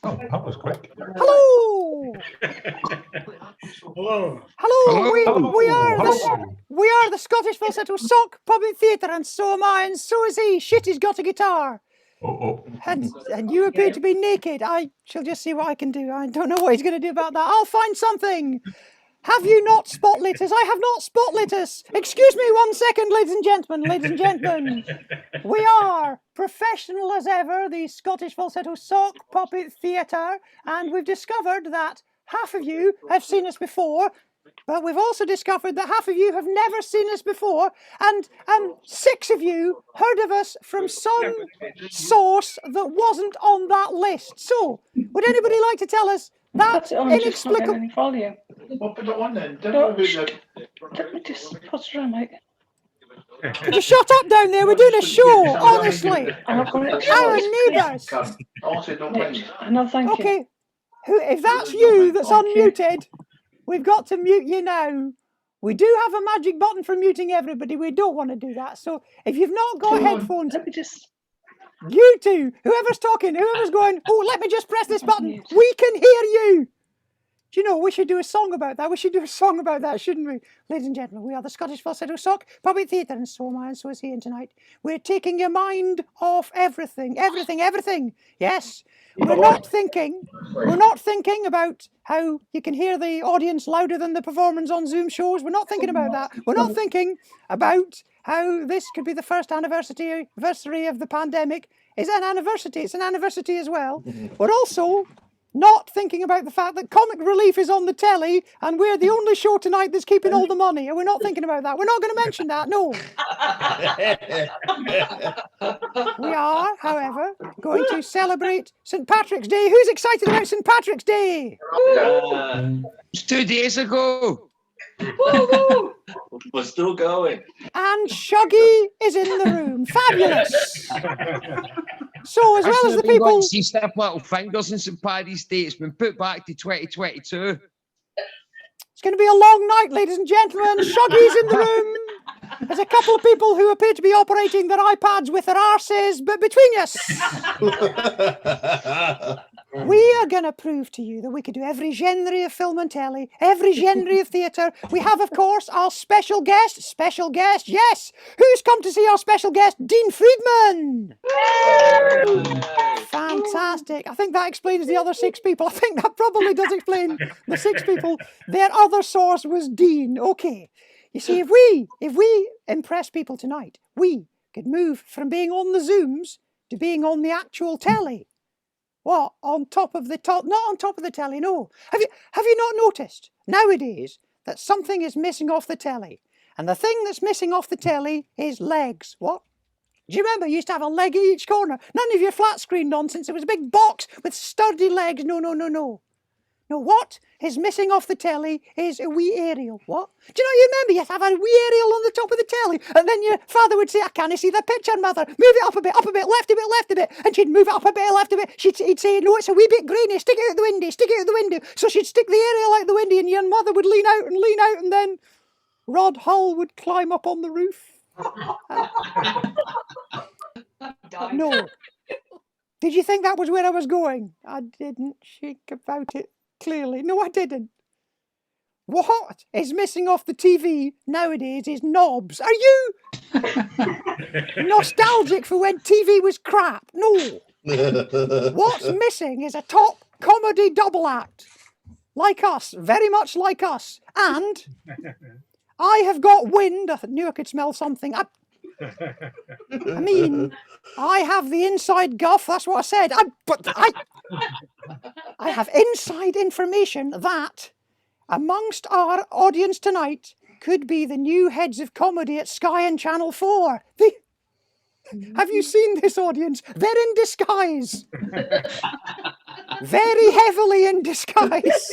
Oh, that was quick. Hello. Hello. Hello. Hello. We are the Scottish Falsetto Sock Public Theatre, and so am I, and so is he. Shit, he's got a guitar. Oh. And you appear to be naked. I shall just see what I can do. I don't know what he's going to do about that. I'll find something. Have you not spotlit us? I have not spotlit us. Excuse me 1 second, ladies and gentlemen. Ladies and gentlemen, we are professional as ever, the Scottish Falsetto Sock Puppet Theatre, and we've discovered that half of you have seen us before, but we've also discovered that half of you have never seen us before, and 6 of you heard of us from some source that wasn't on that list. So, would anybody like to tell us that inexplicable... Well, put it on then. Let me just put it on, mate. Would you shut up down there? We're doing a show, honestly. Our neighbours. No, thank you. Okay, if that's you that's unmuted, we've got to mute you now. We do have a magic button for muting everybody. We don't want to do that. So if you've not got headphones, Let me just... you two, whoever's talking, whoever's going, oh, let me just press this button, we can hear you. Do you know, we should do a song about that. We should do a song about that, shouldn't we? Ladies and gentlemen, we are the Scottish Falsetto Sock Public Theatre, and so am I, and so is he, and tonight we're taking your mind off everything. Yes, we're not thinking about how you can hear the audience louder than the performers on Zoom shows. We're not thinking about that. We're not thinking about how this could be the first anniversary of the pandemic. It's an anniversary as well. We're also not thinking about the fact that Comic Relief is on the telly and we're the only show tonight that's keeping all the money, and we're not thinking about that. We're not going to mention that, no. We are, however, going to celebrate St. Patrick's Day. Who's excited about St. Patrick's Day? It's 2 days ago. Woo-hoo! We're still going. And Shuggy is in the room. Fabulous. So, as well as the people... See stiff little fingers in St. Paddy's Day. It's been put back to 2022. It's going to be a long night, ladies and gentlemen. Shuggy's in the room. There's a couple of people who appear to be operating their iPads with their arses, but between us, we are going to prove to you that we could do every genre of film and telly, every genre of theatre. We have, of course, our special guest, yes. Who's come to see our special guest? Dean Friedman. Fantastic. I think that explains the other 6 people. I think that probably does explain the 6 people. Their other source was Dean. Okay. You see, if we impress people tonight, we could move from being on the Zooms to being on the actual telly. What? Not on top of the telly, no. Have you not noticed nowadays that something is missing off the telly? And the thing that's missing off the telly is legs. What? Do you remember you used to have a leg at each corner? None of your flat screen nonsense. It was a big box with sturdy legs. No. No, what is missing off the telly is a wee aerial. What? Do you remember you had to have a wee aerial on the top of the telly, and then your father would say, I can't see the picture, mother. Move it up a bit, left a bit. And she'd move it up a bit, left a bit. He'd say, no, it's a wee bit grainy, stick it out the window. So she'd stick the aerial out the window, and your mother would lean out, and then Rod Hull would climb up on the roof. No. Did you think that was where I was going? I didn't think about it clearly. No, I didn't. What is missing off the TV nowadays is knobs. Are you nostalgic for when TV was crap? No. What's missing is a top comedy double act. Like us, very much like us. And I have got wind. I knew I could smell something. I mean, I have the inside guff, that's what I said. I have inside information that amongst our audience tonight could be the new heads of comedy at Sky and Channel 4. Have you seen this audience? They're in disguise. Very heavily in disguise.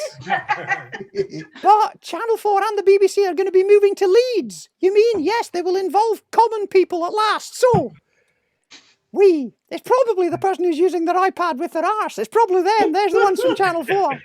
But Channel 4 and the BBC are going to be moving to Leeds. You mean, yes, they will involve common people at last. So, it's probably the person who's using their iPad with their arse. It's probably them. There's the ones from Channel 4.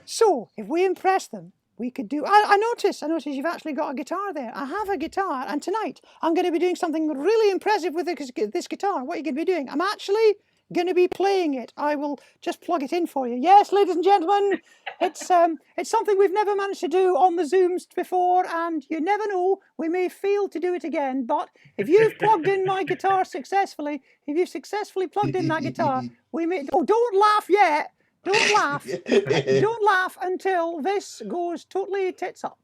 So, if we impress them, we could do... I notice you've actually got a guitar there. I have a guitar, and tonight I'm going to be doing something really impressive with this guitar. What are you going to be doing? I'm actually going to be playing it. I will just plug it in for you. Yes, ladies and gentlemen, it's something we've never managed to do on the Zooms before, and you never know, we may fail to do it again. But if you've plugged in my guitar successfully, if you've successfully plugged in that guitar, we may. Oh, don't laugh yet. Don't laugh. Don't laugh until this goes totally tits up.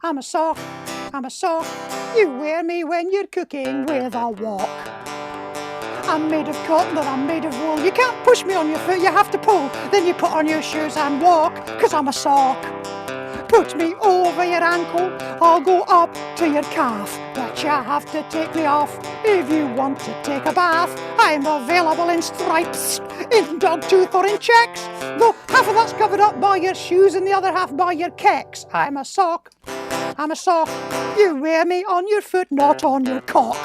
I'm a sock, I'm a sock. You wear me when you're cooking with a wok. I'm made of cotton or I'm made of wool. You can't push me on your foot, you have to pull. Then you put on your shoes and walk, 'cause I'm a sock. Put me over your ankle, I'll go up to your calf. But you have to take me off if you want to take a bath. I'm available in stripes, in dogtooth or in checks. Though half of that's covered up by your shoes and the other half by your kecks. I'm a sock, I'm a sock. You wear me on your foot, not on your cock.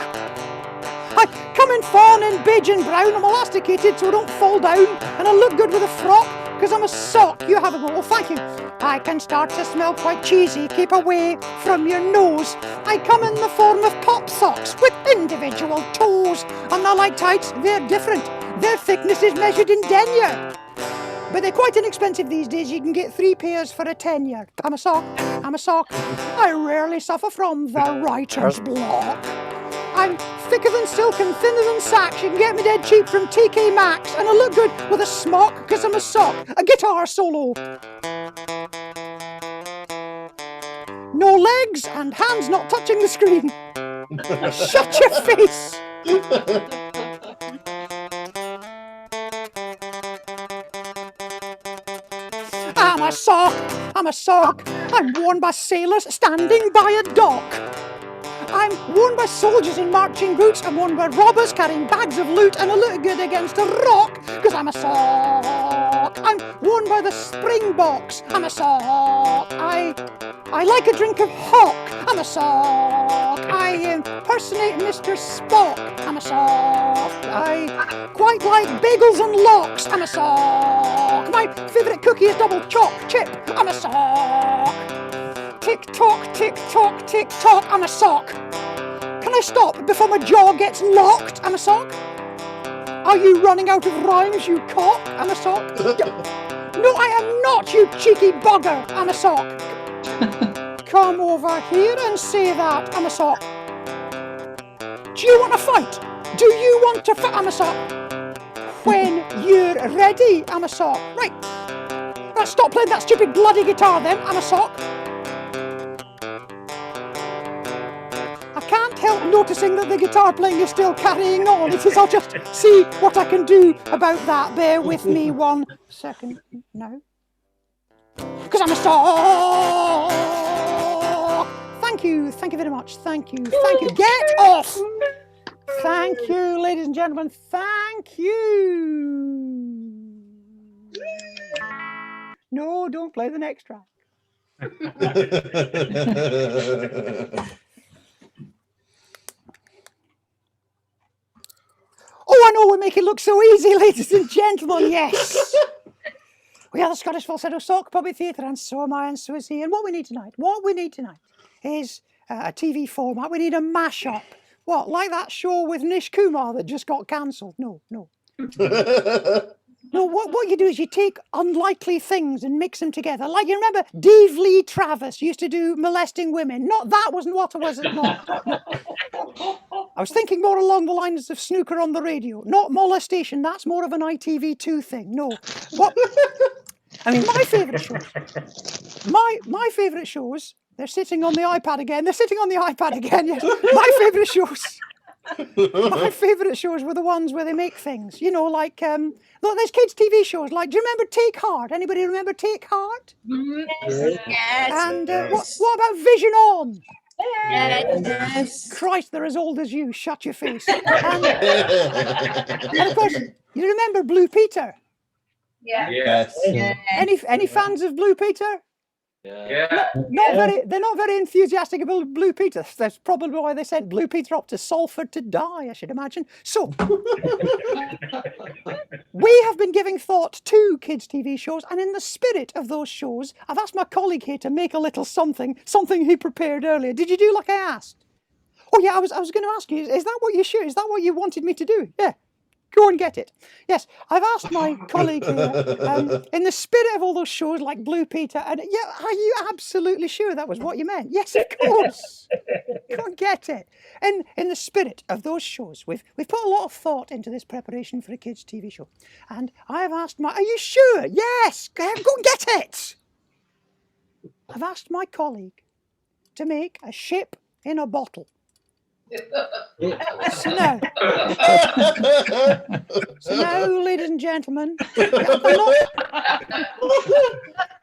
I come in fawn and beige and brown. I'm elasticated so I don't fall down. And I look good with a frock, 'cause I'm a sock. You have a go. Oh, thank you. I can start to smell quite cheesy. Keep away from your nose. I come in the form of pop socks with individual toes. I'm not like tights. They're different. Their thickness is measured in denier. But they're quite inexpensive these days. You can get 3 pairs for a tenner. I'm a sock. I'm a sock. I rarely suffer from the writer's block. I'm thicker than silk and thinner than sacks. You can get me dead cheap from TK Maxx. And I look good with a smock, 'cause I'm a sock. A guitar solo. No legs and hands not touching the screen. Shut your face. I'm a sock. I'm a sock. I'm worn by sailors standing by a dock. I'm worn by soldiers in marching boots. I'm worn by robbers carrying bags of loot. And I look good against a rock, 'cause I'm a sock. I'm worn by the Springboks. I'm a sock. I like a drink of hock. I'm a sock. I impersonate Mr. Spock. I'm a sock. I quite like bagels and lox. I'm a sock. My favourite cookie is double choc chip. I'm a sock. Tick tock, tick tock, tick tock. I'm a sock. Can I stop before my jaw gets locked? I'm a sock. Are you running out of rhymes, you cock? I'm a sock. No, I am not, you cheeky bugger. I'm a sock. Come over here and say that. I'm a sock. Do you want to fight? Do you want to fight? I'm a sock. When you're ready, I'm a sock. Right. Right, stop playing that stupid bloody guitar then. I'm a sock. I can't help noticing that the guitar playing is still carrying on. It is, I'll just see what I can do about that. Bear with me 1 second. No. 'Cause I'm a sock. Thank you very much. Thank you. Get off. Thank you, ladies and gentlemen. Thank you. No, don't play the next track. Oh, I know, we make it look so easy, ladies and gentlemen. Yes. We are the Scottish Falsetto Sock Puppet Theatre, and so am I, and so is he. And what we need tonight is a TV format. We need a mashup. What, like that show with Nish Kumar that just got cancelled? No. No, what you do is you take unlikely things and mix them together. Like, you remember Dave Lee Travis used to do molesting women. Not that wasn't what it was. No. I was thinking more along the lines of snooker on the radio. Not molestation. That's more of an ITV2 thing. No. What? I mean, my favourite shows. My favourite shows. They're sitting on the iPad again. Yes. My favourite shows. My favourite shows were the ones where they make things. You know, like look, there's kids' TV shows. Like, do you remember Take Heart? Anybody remember Take Heart? Yes. And what about Vision On? Yes. Christ, they're as old as you. Shut your face. And of course, you remember Blue Peter? Yeah. Yes. Yeah. Any fans of Blue Peter? Yeah. They're not very enthusiastic about Blue Peter. That's probably why they sent Blue Peter up to Salford to die, I should imagine. So, we have been giving thought to kids' TV shows, and in the spirit of those shows, I've asked my colleague here to make a little something he prepared earlier. Did you do like I asked? Oh yeah, I was going to ask you, is that what you should? Is that what you wanted me to do? Yeah. Go and get it. Yes, I've asked my colleague here, in the spirit of all those shows like Blue Peter, and yeah, are you absolutely sure that was what you meant? Yes, of course. Go and get it. And in the spirit of those shows, we've put a lot of thought into this preparation for a kids' TV show. And I've asked are you sure? Yes, go and get it. I've asked my colleague to make a ship in a bottle. So now, ladies and gentlemen,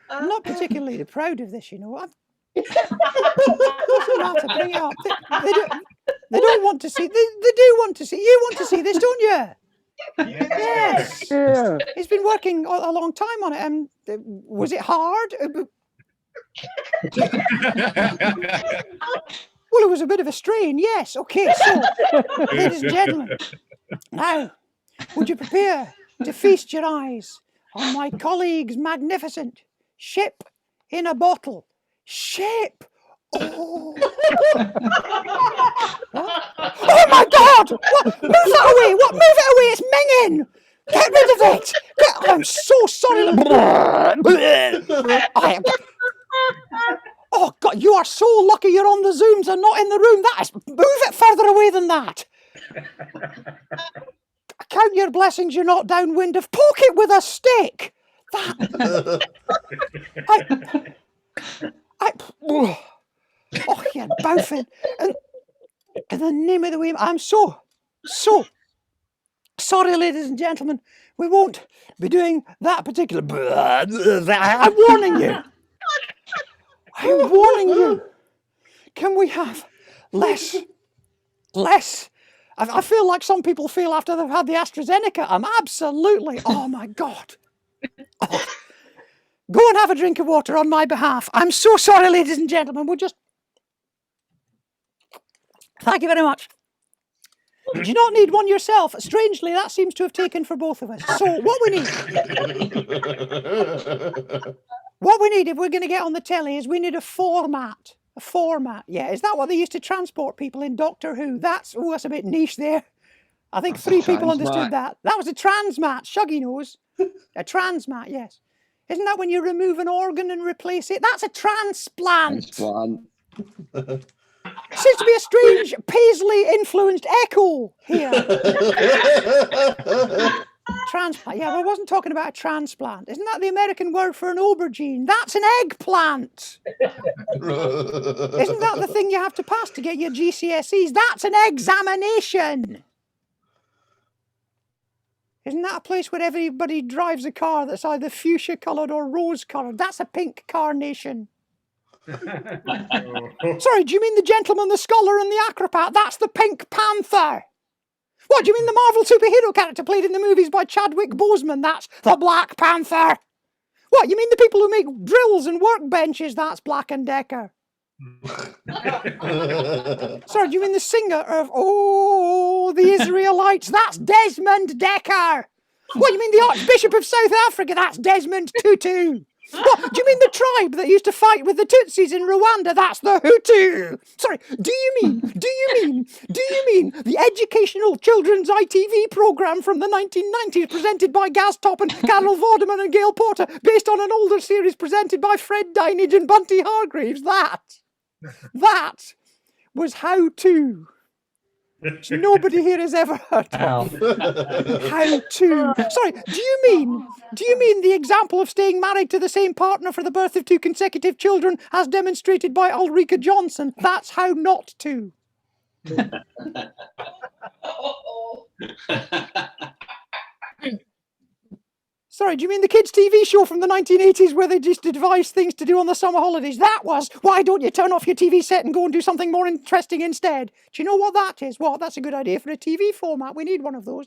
I'm not particularly proud of this, you know. Doesn't matter, bring it up. They don't want to see. They do want to see. You want to see this, don't you? Yes. Yeah. He's been working a long time on it. And was it hard? Well, it was a bit of a strain, yes. Okay, so, ladies and gentlemen, now, would you prepare to feast your eyes on my colleague's magnificent ship in a bottle? Ship! Oh! Oh my God! What? Move that away! What? Move it away! It's minging! Get rid of it! I'm so sorry. Oh God, you are so lucky you're on the Zooms and not in the room. Move it further away than that. Count your blessings you're not downwind of. Poke it with a stick. Oh, you're bouffing. And in the name of the way, I'm so sorry, ladies and gentlemen. We won't be doing that particular. I'm warning you. I'm warning you. Can we have less? I feel like some people feel after they've had the AstraZeneca. I'm absolutely, oh my God. Oh. Go and have a drink of water on my behalf. I'm so sorry, ladies and gentlemen. Thank you very much. Do you not need one yourself? Strangely, that seems to have taken for both of us. So what we need if we're going to get on the telly is we need a format. A format, yeah. Is that what they used to transport people in Doctor Who? That's a bit niche there. I think 3 people understood that. That was a transmat, Shuggy knows. A transmat, yes. Isn't that when you remove an organ and replace it? That's a transplant. Seems to be a strange Paisley-influenced echo here. Transplant. Yeah, well, I wasn't talking about a transplant. Isn't that the American word for an aubergine? That's an eggplant. Isn't that the thing you have to pass to get your GCSEs? That's an examination. Isn't that a place where everybody drives a car that's either fuchsia-coloured or rose-coloured? That's a pink carnation. Sorry, do you mean the gentleman, the scholar and the acrobat? That's the Pink Panther. What, do you mean the Marvel superhero character played in the movies by Chadwick Boseman? That's the Black Panther. What, you mean the people who make drills and workbenches? That's Black and Decker. Sorry, do you mean the singer of the Israelites? That's Desmond Decker. What, you mean the Archbishop of South Africa? That's Desmond Tutu. What, do you mean the tribe that used to fight with the Tutsis in Rwanda? That's the Hutu. Sorry, do you mean the educational children's ITV programme from the 1990s presented by Gaz Toppin, Carol Vorderman and Gail Porter, based on an older series presented by Fred Dinage and Bunty Hargreaves? That was How To. Which nobody here has ever heard of. How To. Sorry, do you mean the example of staying married to the same partner for the birth of 2 consecutive children as demonstrated by Ulrika Johnson? That's How Not To. Sorry, do you mean the kids' TV show from the 1980s where they just devised things to do on the summer holidays? That was, why don't you turn off your TV set and go and do something more interesting instead? Do you know what that is? Well, that's a good idea for a TV format. We need one of those.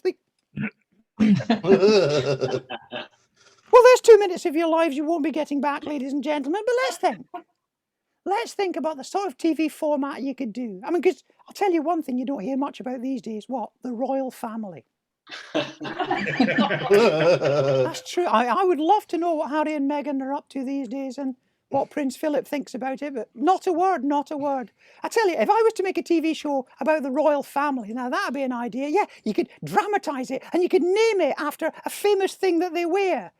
What Well, there's 2 minutes of your lives you won't be getting back, ladies and gentlemen, but let's think. Let's think about the sort of TV format you could do. I mean, because I'll tell you one thing you don't hear much about these days. What? The royal family. That's true. I would love to know what Harry and Meghan are up to these days and what Prince Philip thinks about it, but not a word, not a word. I tell you, if I was to make a TV show about the royal family, now that'd be an idea. Yeah, you could dramatise it and you could name it after a famous thing that they wear.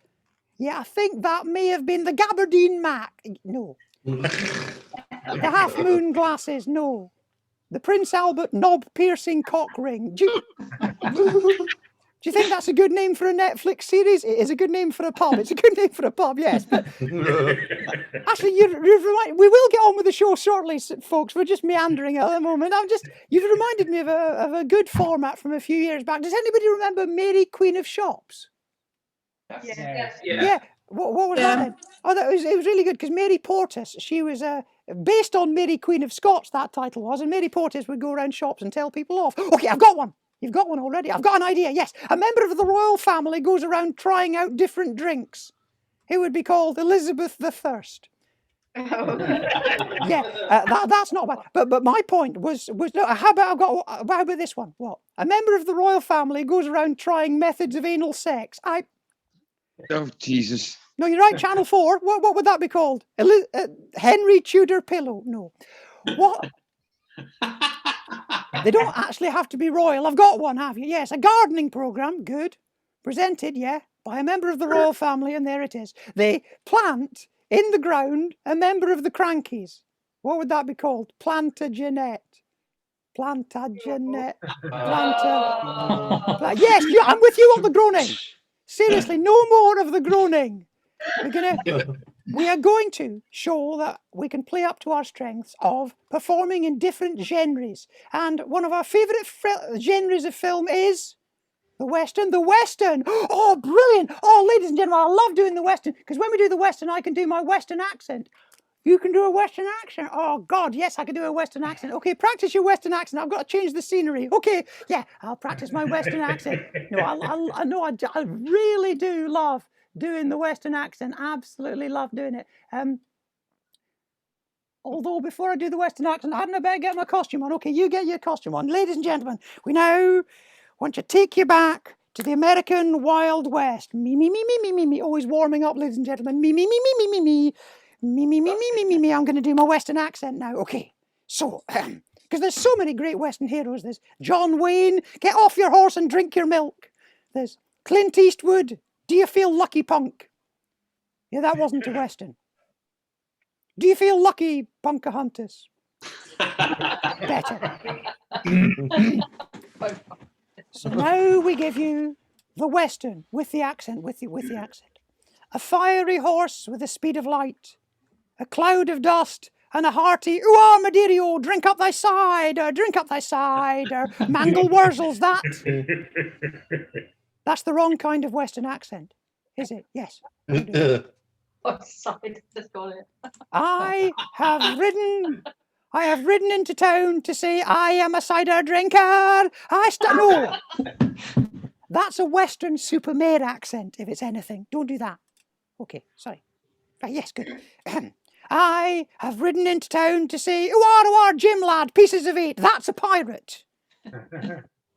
Yeah, I think that may have been the Gabardine Mac. No. The Half Moon glasses. No. The Prince Albert knob piercing cock ring. Do you think that's a good name for a Netflix series? It is a good name for a pub. It's a good name for a pub, yes. But actually, you've reminded. We will get on with the show shortly, folks. We're just meandering at the moment. You've reminded me of a good format from a few years back. Does anybody remember Mary Queen of Shops? Yes. Yeah. What was that then? Oh, it was really good because Mary Portas, she was based on Mary Queen of Scots, that title was, and Mary Portas would go around shops and tell people off. Okay, I've got one. You've got one already. I've got an idea, yes. A member of the royal family goes around trying out different drinks. It would be called Elizabeth the Thirst. Yeah, that's not bad. But my point was no, how about this one? What? A member of the royal family goes around trying methods of anal sex. Oh, Jesus. No, you're right, Channel 4. What would that be called? Henry Tudor Pillow? No. What? They don't actually have to be royal. I've got one, have you? Yes, a gardening programme. Good. Presented, yeah, by a member of the royal family, and there it is. They plant in the ground a member of the Crankies. What would that be called? Plantagenet. Plantagenet. Yes, I'm with you on the groaning. Seriously, no more of the groaning. We are going to show that we can play up to our strengths of performing in different genres. And one of our favourite genres of film is the Western. The Western! Oh, brilliant! Oh, ladies and gentlemen, I love doing the Western, because when we do the Western, I can do my Western accent. You can do a Western accent. Oh, God, yes, I can do a Western accent. Okay, practice your Western accent. I've got to change the scenery. Okay, yeah, I'll practice my Western accent. No, I really do love doing the Western accent. Absolutely love doing it. Although before I do the Western accent, I hadn't better get my costume on. Okay, you get your costume on. Ladies and gentlemen, we now want to take you back to the American Wild West. Me, me, me, me, me, me, me. Always warming up, ladies and gentlemen. Me, me, me, me, me, me, me. Me, me, me, me, me, me, me. I'm going to do my Western accent now. Okay, so, because there's so many great Western heroes. There's John Wayne, get off your horse and drink your milk. There's Clint Eastwood, do you feel lucky, punk? Yeah, that wasn't a Western. Do you feel lucky, Pocahontas? Better. So now we give you the Western with the accent, with the accent. A fiery horse with the speed of light, a cloud of dust, and a hearty, ooh, armadillo, drink up thy cider, mangle wurzels, That's the wrong kind of Western accent, is it? Yes. Oh, sorry, just got it. I have ridden into town to say I am a cider drinker. No. That's a Western Supermare accent, if it's anything. Don't do that. Okay, sorry. Right, yes, good. I have ridden into town to say, ooh, Jim lad, pieces of 8. That's a pirate.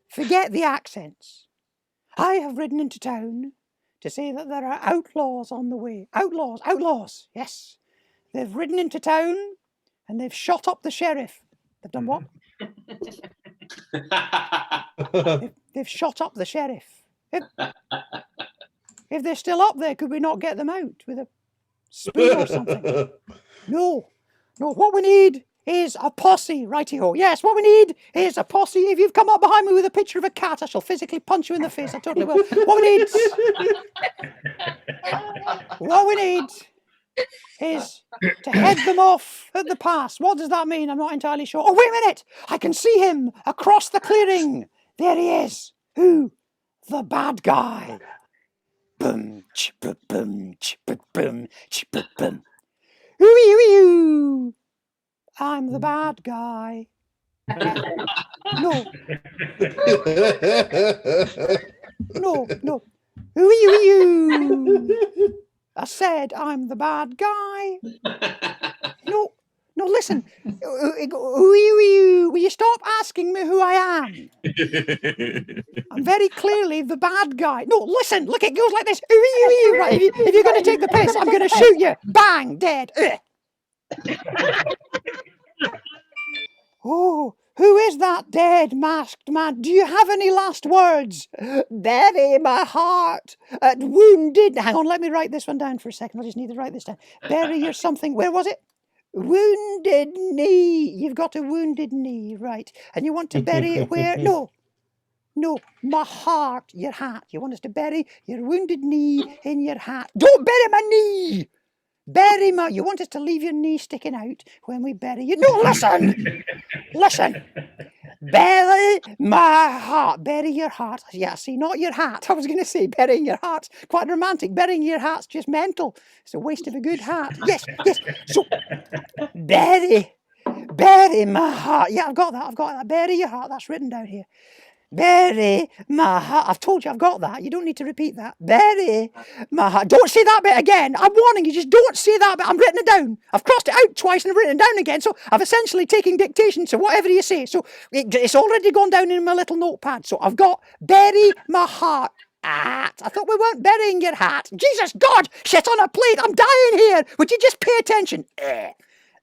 Forget the accents. I have ridden into town to say that there are outlaws on the way. Outlaws, yes. They've ridden into town and they've shot up the sheriff. They've done what? They've shot up the sheriff. If they're still up there, could we not get them out with a spoon or something? No, what we need is a posse, righty-ho. Yes, what we need is a posse. If you've come up behind me with a picture of a cat, I shall physically punch you in the face. I totally will. What we need is to head them off at the pass. What does that mean? I'm not entirely sure. Oh, wait a minute. I can see him across the clearing. There he is. Who? The bad guy. Boom, boom, boom, boom. Ooh. I'm the bad guy. No. Ooh. I said I'm the bad guy. No, listen. Will you stop asking me who I am? I'm very clearly the bad guy. No, listen. Look, it goes like this. Right, if you're going to take the piss, I'm going to shoot you. Bang, dead. Oh, who is that dead masked man? Do you have any last words? Bury my heart at wounded. Hang on, let me write this one down for a second. I just need to write this down. Bury your something. Where was it? Wounded knee. You've got a wounded knee, right? And you want to bury it where? No, my heart, your hat. You want us to bury your wounded knee in your hat. Don't bury my knee. You want us to leave your knee sticking out when we bury you. No, listen. Bury my heart. Bury your heart. Yeah, see, not your hat. I was going to say burying your heart's quite romantic. Burying your heart's just mental. It's a waste of a good hat. Yes. So, bury my heart. Yeah, I've got that. Bury your heart. That's written down here. Bury my heart. I've told you I've got that. You don't need to repeat that. Bury my heart. Don't say that bit again. I'm warning you, just don't say that bit. I'm written it down. I've crossed it out twice and I've written it down again. So I've essentially taken dictation. So whatever you say. So it's already gone down in my little notepad. So I've got bury my heart. I thought we weren't burying your hat. Jesus God, shit on a plate. I'm dying here. Would you just pay attention?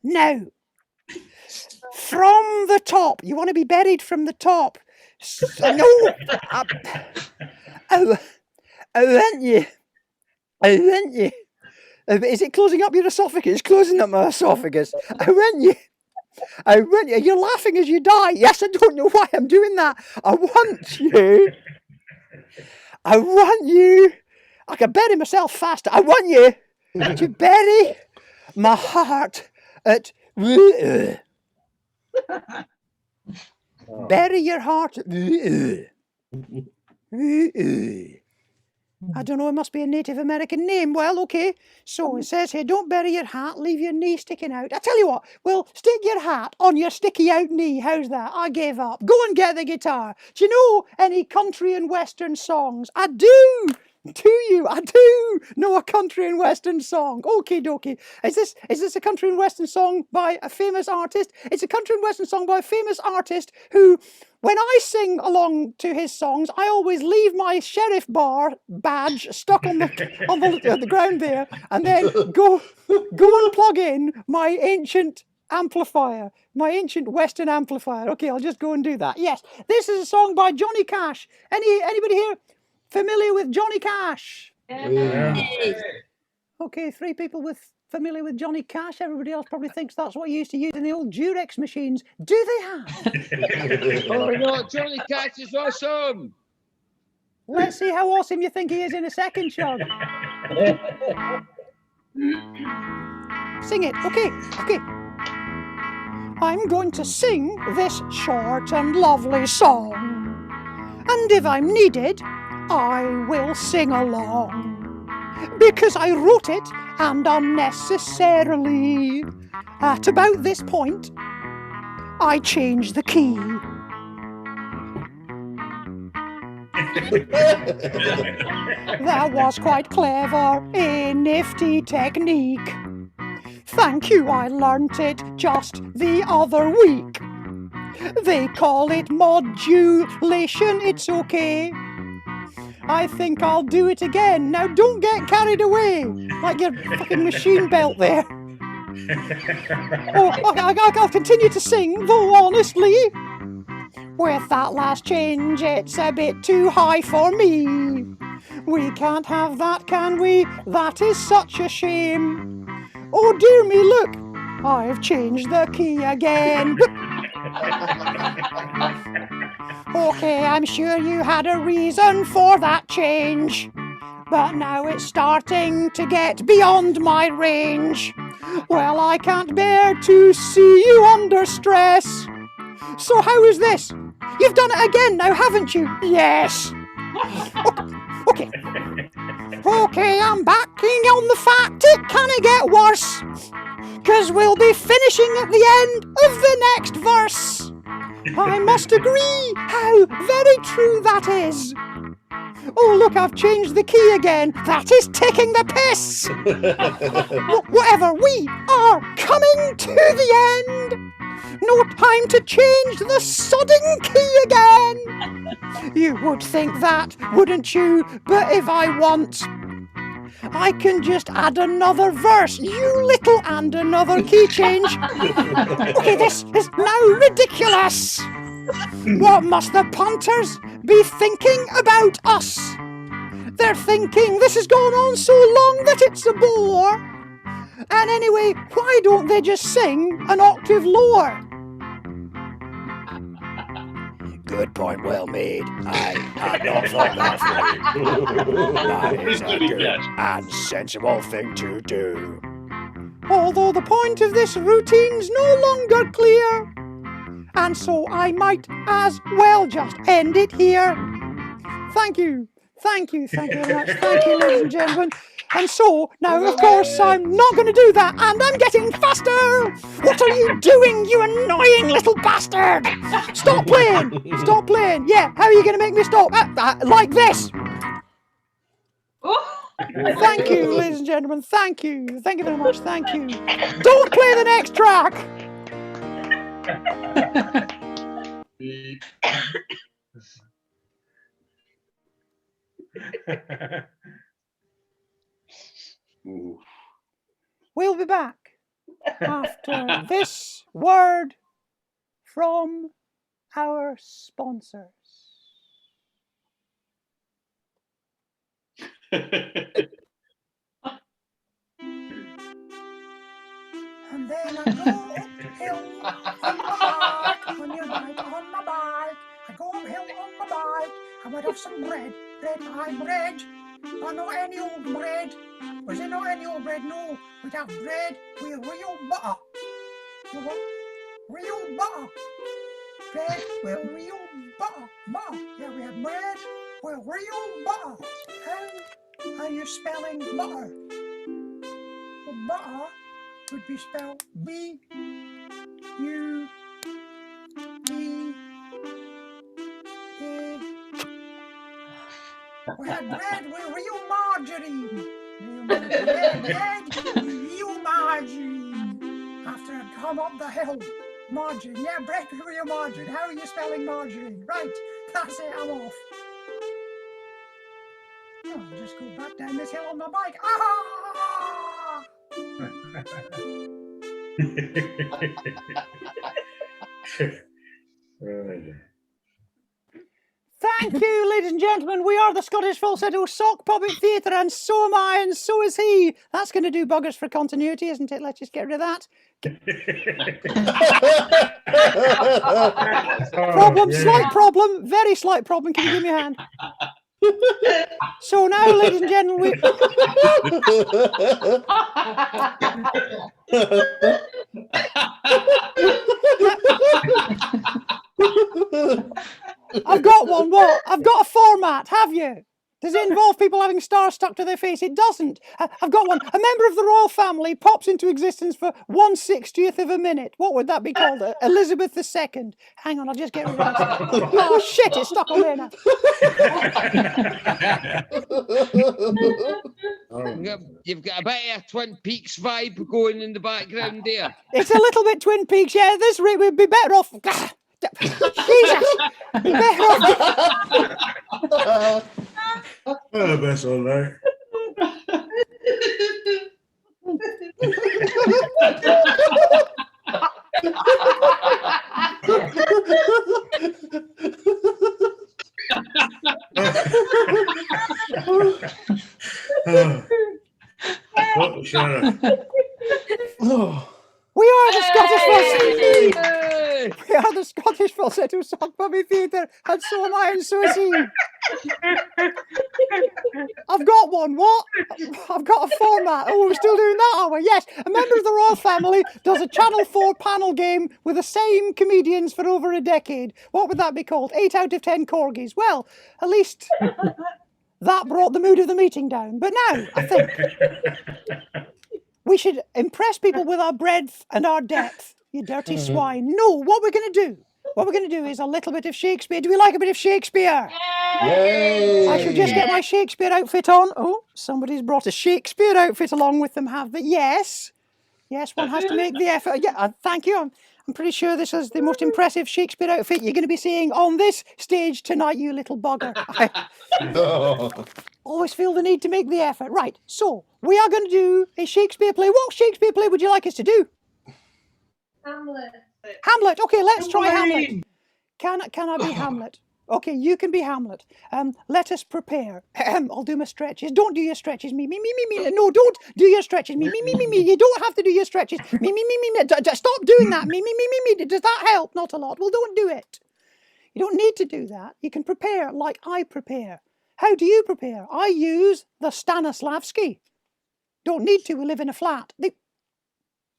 Now, from the top. You want to be buried from the top. No, I want you. Is it closing up your esophagus? Closing up my esophagus. I want you. You're laughing as you die. Yes, I don't know why I'm doing that. I want you. I can bury myself faster. I want you to bury my heart at... Bury your heart. I don't know, it must be a Native American name. Well, okay. So it says here, don't bury your hat, leave your knee sticking out. I tell you what, well, stick your hat on your sticky out knee. How's that? I gave up. Go and get the guitar. Do you know any country and western songs? I do. Do you? I do know a country and western song. Okie dokie. Is this a country and western song by a famous artist? It's a country and western song by a famous artist who, when I sing along to his songs, I always leave my sheriff bar badge stuck on the ground there, and then go and plug in my ancient amplifier, my ancient western amplifier. Okay, I'll just go and do that. Yes, this is a song by Johnny Cash. Anybody here familiar with Johnny Cash? Okay, 3 people familiar with Johnny Cash. Everybody else probably thinks that's what you used to use in the old Durex machines. Do they have? Oh no, Johnny Cash is awesome. Let's see how awesome you think he is in a second, Chug. Sing it. Okay. I'm going to sing this short and lovely song. And if I'm needed, I will sing along. Because I wrote it, and unnecessarily. At about this point, I changed the key. That was quite clever, a nifty technique. Thank you, I learnt it just the other week. They call it modulation, it's okay. I think I'll do it again. Now don't get carried away, like your fucking machine belt there. I'll continue to sing, though honestly, with that last change, it's a bit too high for me. We can't have that, can we? That is such a shame. Oh dear me, look, I've changed the key again. Okay, I'm sure you had a reason for that change, but now it's starting to get beyond my range. Well, I can't bear to see you under stress. So how is this? You've done it again now, haven't you? Yes. Okay, I'm backing on the fact it can't get worse, 'cause we'll be finishing at the end of the next verse. I must agree how very true that is. Oh, look, I've changed the key again. That is taking the piss. Whatever, we are coming to the end. No time to change the sodding key again. You would think that, wouldn't you? But if I want, I can just add another verse. You little and another key change. Okay, this is now ridiculous. What must the punters be thinking about us? They're thinking this has gone on so long that it's a bore. And anyway, why don't they just sing an octave lower? Good point, well made. I had not thought that through. That is a good and sensible thing to do. Although the point of this routine's no longer clear, and so I might as well just end it here. Thank you very much. Thank you, ladies and gentlemen. And so, now, of course, I'm not going to do that, and I'm getting faster! What are you doing, you annoying little bastard? Stop playing! Stop playing! Yeah, how are you going to make me stop? Like this! Thank you, ladies and gentlemen. Thank you. Thank you very much. Thank you. Don't play the next track! We'll be back after this word from our sponsors. And then I go uphill on my bike, on your bike, on my bike. I go uphill on my bike. I might have some bread, bread, but not any old bread. Was it not any old bread? No, we'd have bread with real butter. You know what? Real butter. Bread with real butter. Butter. Yeah, we have bread with real butter. How are you spelling butter? Well, butter would be spelled B-U-E-A. We had bread with real margarine. Bread with real margarine. After I'd come up the hill. Margarine, yeah, bread with real margarine. How are you spelling margarine? Right, that's it, I'm off. Oh, I'll just go back down this hill on my bike. Ah! Thank you, ladies and gentlemen. We are the Scottish Falsetto Sock Puppet Theatre, and so am I, and so is he. That's going to do buggers for continuity, isn't it? Let's just get rid of that. Problem, yeah. Slight problem, very slight problem. Can you give me a hand? So now, ladies and gentlemen, I've got one. What? I've got a format. Have you? Does it involve people having stars stuck to their face? It doesn't. I've got one. A member of the royal family pops into existence for 1/60th of a minute. What would that be called? Elizabeth II. Hang on, I'll just get rid of that. Oh shit! It's stuck on there now. You've got a bit of a Twin Peaks vibe going in the background there. It's a little bit Twin Peaks. Yeah, this rate we'd be better off. Jesus! Be better off. Oh, that's all right. Oh, Sharon. We are the Scottish Falsetto. Hey! We are the Scottish Falsetto Sock Puppet Theatre, and so am I, and so is he. I've got one. What? I've got a format. Oh, we're still doing that, are we? Yes. A member of the royal family does a Channel 4 panel game with the same comedians for over a decade. What would that be called? 8 out of 10 corgis. Well, at least that brought the mood of the meeting down. But now, I think we should impress people with our breadth and our depth, you dirty swine. No, what we're going to do what we're going to do is a little bit of Shakespeare. Do we like a bit of Shakespeare? Yay! I should just get my Shakespeare outfit on. Oh, somebody's brought a Shakespeare outfit along with them, have they? Yes. Yes, one has to make the effort. Yeah, thank you. I'm pretty sure this is the most impressive Shakespeare outfit you're going to be seeing on this stage tonight, you little bugger. I always feel the need to make the effort. Right, so we are going to do a Shakespeare play. What Shakespeare play would you like us to do? Hamlet. Hamlet. Okay, let's try Hamlet. Can I be Hamlet? Okay, you can be Hamlet. Let us prepare. I'll do my stretches. Don't do your stretches. Me. No, don't do your stretches. Me. You don't have to do your stretches. Me. Stop doing that. Me. Does that help? Not a lot. Well, don't do it. You don't need to do that. You can prepare like I prepare. How do you prepare? I use the Stanislavski. Don't need to. We live in a flat.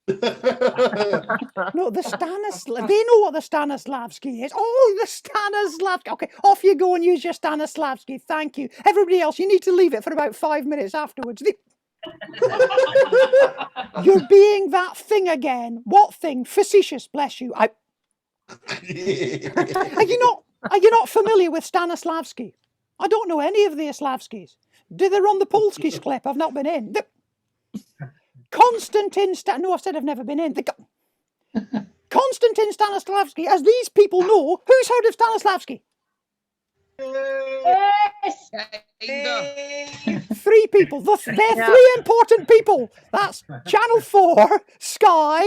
No, the Stanislavski. They know what the Stanislavski is. Oh, the Stanislavski. Okay, off you go and use your Stanislavski. Thank you. Everybody else, you need to leave it for about 5 minutes afterwards. You're being that thing again. What thing? Facetious, bless you. Are you not familiar with Stanislavski? I don't know any of the Slavskis. Do they run the Polskis clip? I've not been in. Konstantin no, I said I've never been in. Konstantin Stanislavski, as these people know, who's heard of Stanislavski? Yes. Kinda. 3 people. They're 3 important people. That's Channel 4, Sky,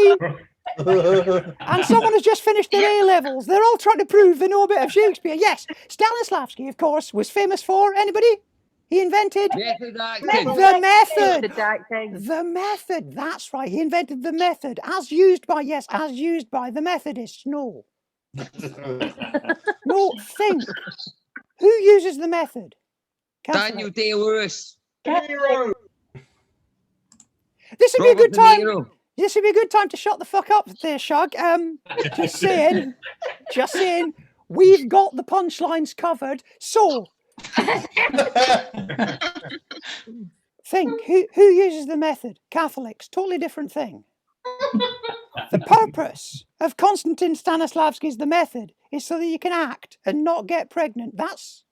and someone has just finished their A-levels. They're all trying to prove they know a bit of Shakespeare. Yes, Stanislavski, of course, was famous for, anybody? He invented Method acting. the method. The dark thing. The method, that's right. He invented the method as used by the Methodists. No. No, think. Who uses the method? Daniel Day-Lewis. This would be a Robert good De time. Niro. This would be a good time to shut the fuck up there, Shug. Just saying. Just saying. We've got the punchlines covered. So, think, who uses the method? Catholics, totally different thing. The purpose of Konstantin Stanislavski's The Method is so that you can act and not get pregnant. That's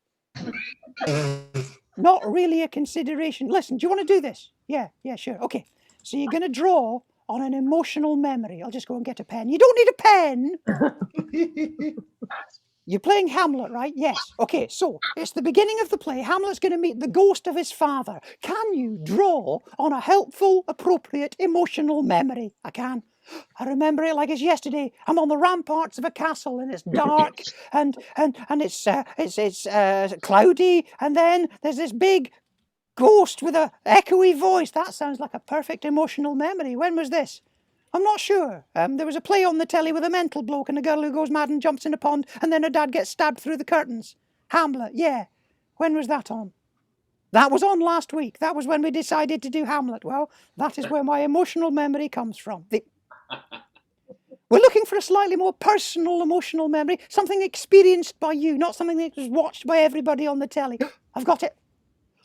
not really a consideration. Listen, do you want to do this? Yeah, sure. Okay. So you're going to draw on an emotional memory. I'll just go and get a pen. You don't need a pen. You're playing Hamlet, right? Yes. Okay, so it's the beginning of the play. Hamlet's going to meet the ghost of his father. Can you draw on a helpful, appropriate, emotional memory? I can. I remember it like it's yesterday. I'm on the ramparts of a castle and it's dark and it's cloudy, and then there's this big ghost with a echoey voice. That sounds like a perfect emotional memory. When was this? I'm not sure. There was a play on the telly with a mental bloke and a girl who goes mad and jumps in a pond and then her dad gets stabbed through the curtains. Hamlet, yeah. When was that on? That was on last week. That was when we decided to do Hamlet. Well, that is where my emotional memory comes from. We're looking for a slightly more personal emotional memory, something experienced by you, not something that was watched by everybody on the telly. I've got it.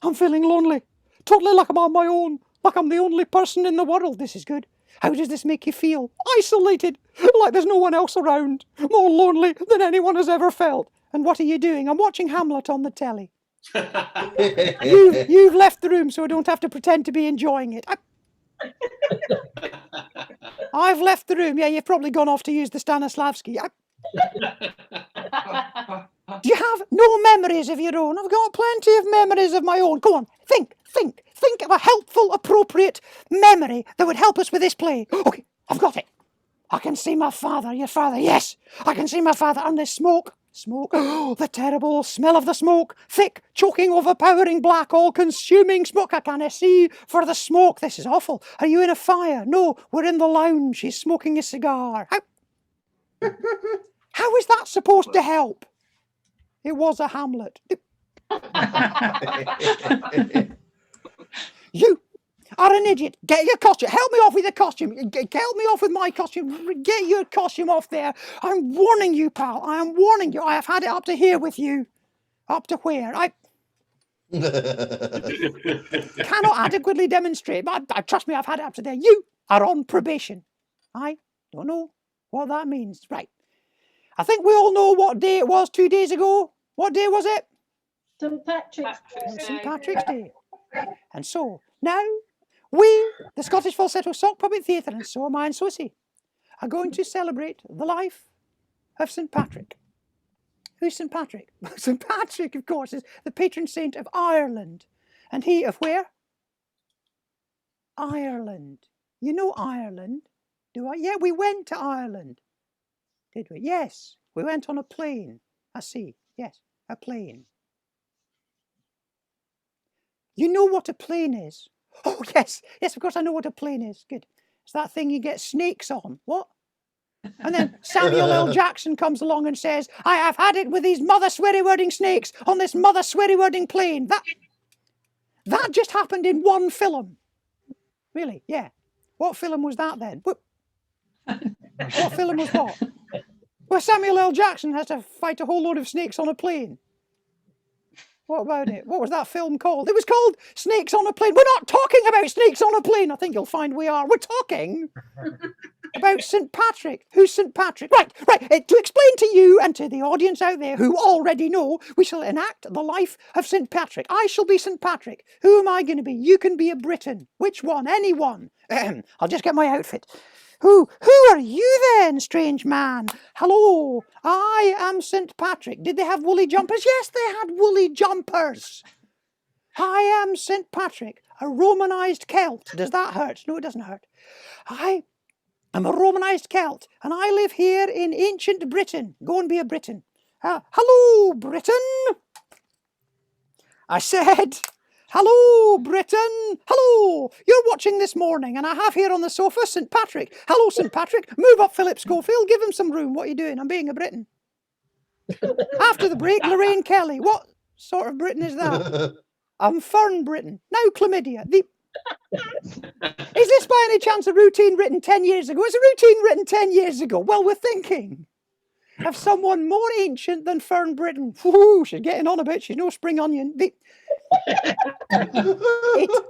I'm feeling lonely. Totally like I'm on my own. Like I'm the only person in the world. This is good. How does this make you feel? Isolated, like there's no one else around, more lonely than anyone has ever felt. And what are you doing? I'm watching Hamlet on the telly. You've left the room so I don't have to pretend to be enjoying it. I've left the room. Yeah, you've probably gone off to use the Stanislavski. Do you have no memories of your own? I've got plenty of memories of my own. Go on, think of a helpful, appropriate memory that would help us with this play. Okay, I've got it. I can see my father, your father, yes. I can see my father, and there's smoke. Oh, the terrible smell of the smoke. Thick, choking, overpowering, black, all-consuming smoke. I can't see for the smoke. This is awful. Are you in a fire? No, we're in the lounge. He's smoking a cigar. How is that supposed to help? It was a Hamlet. You are an idiot. Get your costume. Help me off with the costume. Help me off with my costume. Get your costume off there. I'm warning you, pal. I am warning you. I have had it up to here with you. Up to where? I cannot adequately demonstrate, but trust me, I've had it up to there. You are on probation. I don't know what that means. Right. I think we all know what day it was 2 days ago. What day was it? St. Patrick's St. Patrick's Day. And so, now, we, the Scottish Falsetto Sock Puppet Theatre, and so am I and so is he, are going to celebrate the life of St. Patrick. Who's St. Patrick? St. Patrick, of course, is the patron saint of Ireland. And he of where? Ireland. You know Ireland, do I? Yeah, we went to Ireland. Did we? Yes, we went on a plane. I see. Yes, a plane. You know what a plane is? Oh, yes. Yes, of course I know what a plane is. Good. It's that thing you get snakes on. What? And then Samuel L. Jackson comes along and says, I have had it with these mother sweary-wording snakes on this mother sweary-wording plane. That just happened in one film. Really? Yeah. What film was that then? What film was what? Well, Samuel L. Jackson has to fight a whole load of snakes on a plane. What about it? What was that film called? It was called Snakes on a Plane. We're not talking about snakes on a plane. I think you'll find we are. We're talking about St. Patrick. Who's St. Patrick? Right. To explain to you and to the audience out there who already know, we shall enact the life of St. Patrick. I shall be St. Patrick. Who am I going to be? You can be a Briton. Which one? Anyone. I'll just get my outfit. Who are you then, strange man? Hello, I am St. Patrick. Did they have woolly jumpers? Yes, they had woolly jumpers. I am St. Patrick, a Romanized Celt. Does that hurt? No, it doesn't hurt. I am a Romanized Celt, and I live here in ancient Britain. Go and be a Briton. Hello, Britain. I said... Hello, Britain. Hello. You're watching This Morning, and I have here on the sofa St. Patrick. Hello, St. Patrick. Move up, Philip Schofield. Give him some room. What are you doing? I'm being a Briton. After the break, Lorraine Kelly. What sort of Briton is that? I'm Fern Britain. Now, chlamydia. Is this by any chance a routine written 10 years ago? It's a routine written 10 years ago. Well, we're thinking of someone more ancient than Fern Britain. Whew, she's getting on a bit. She's no spring onion. It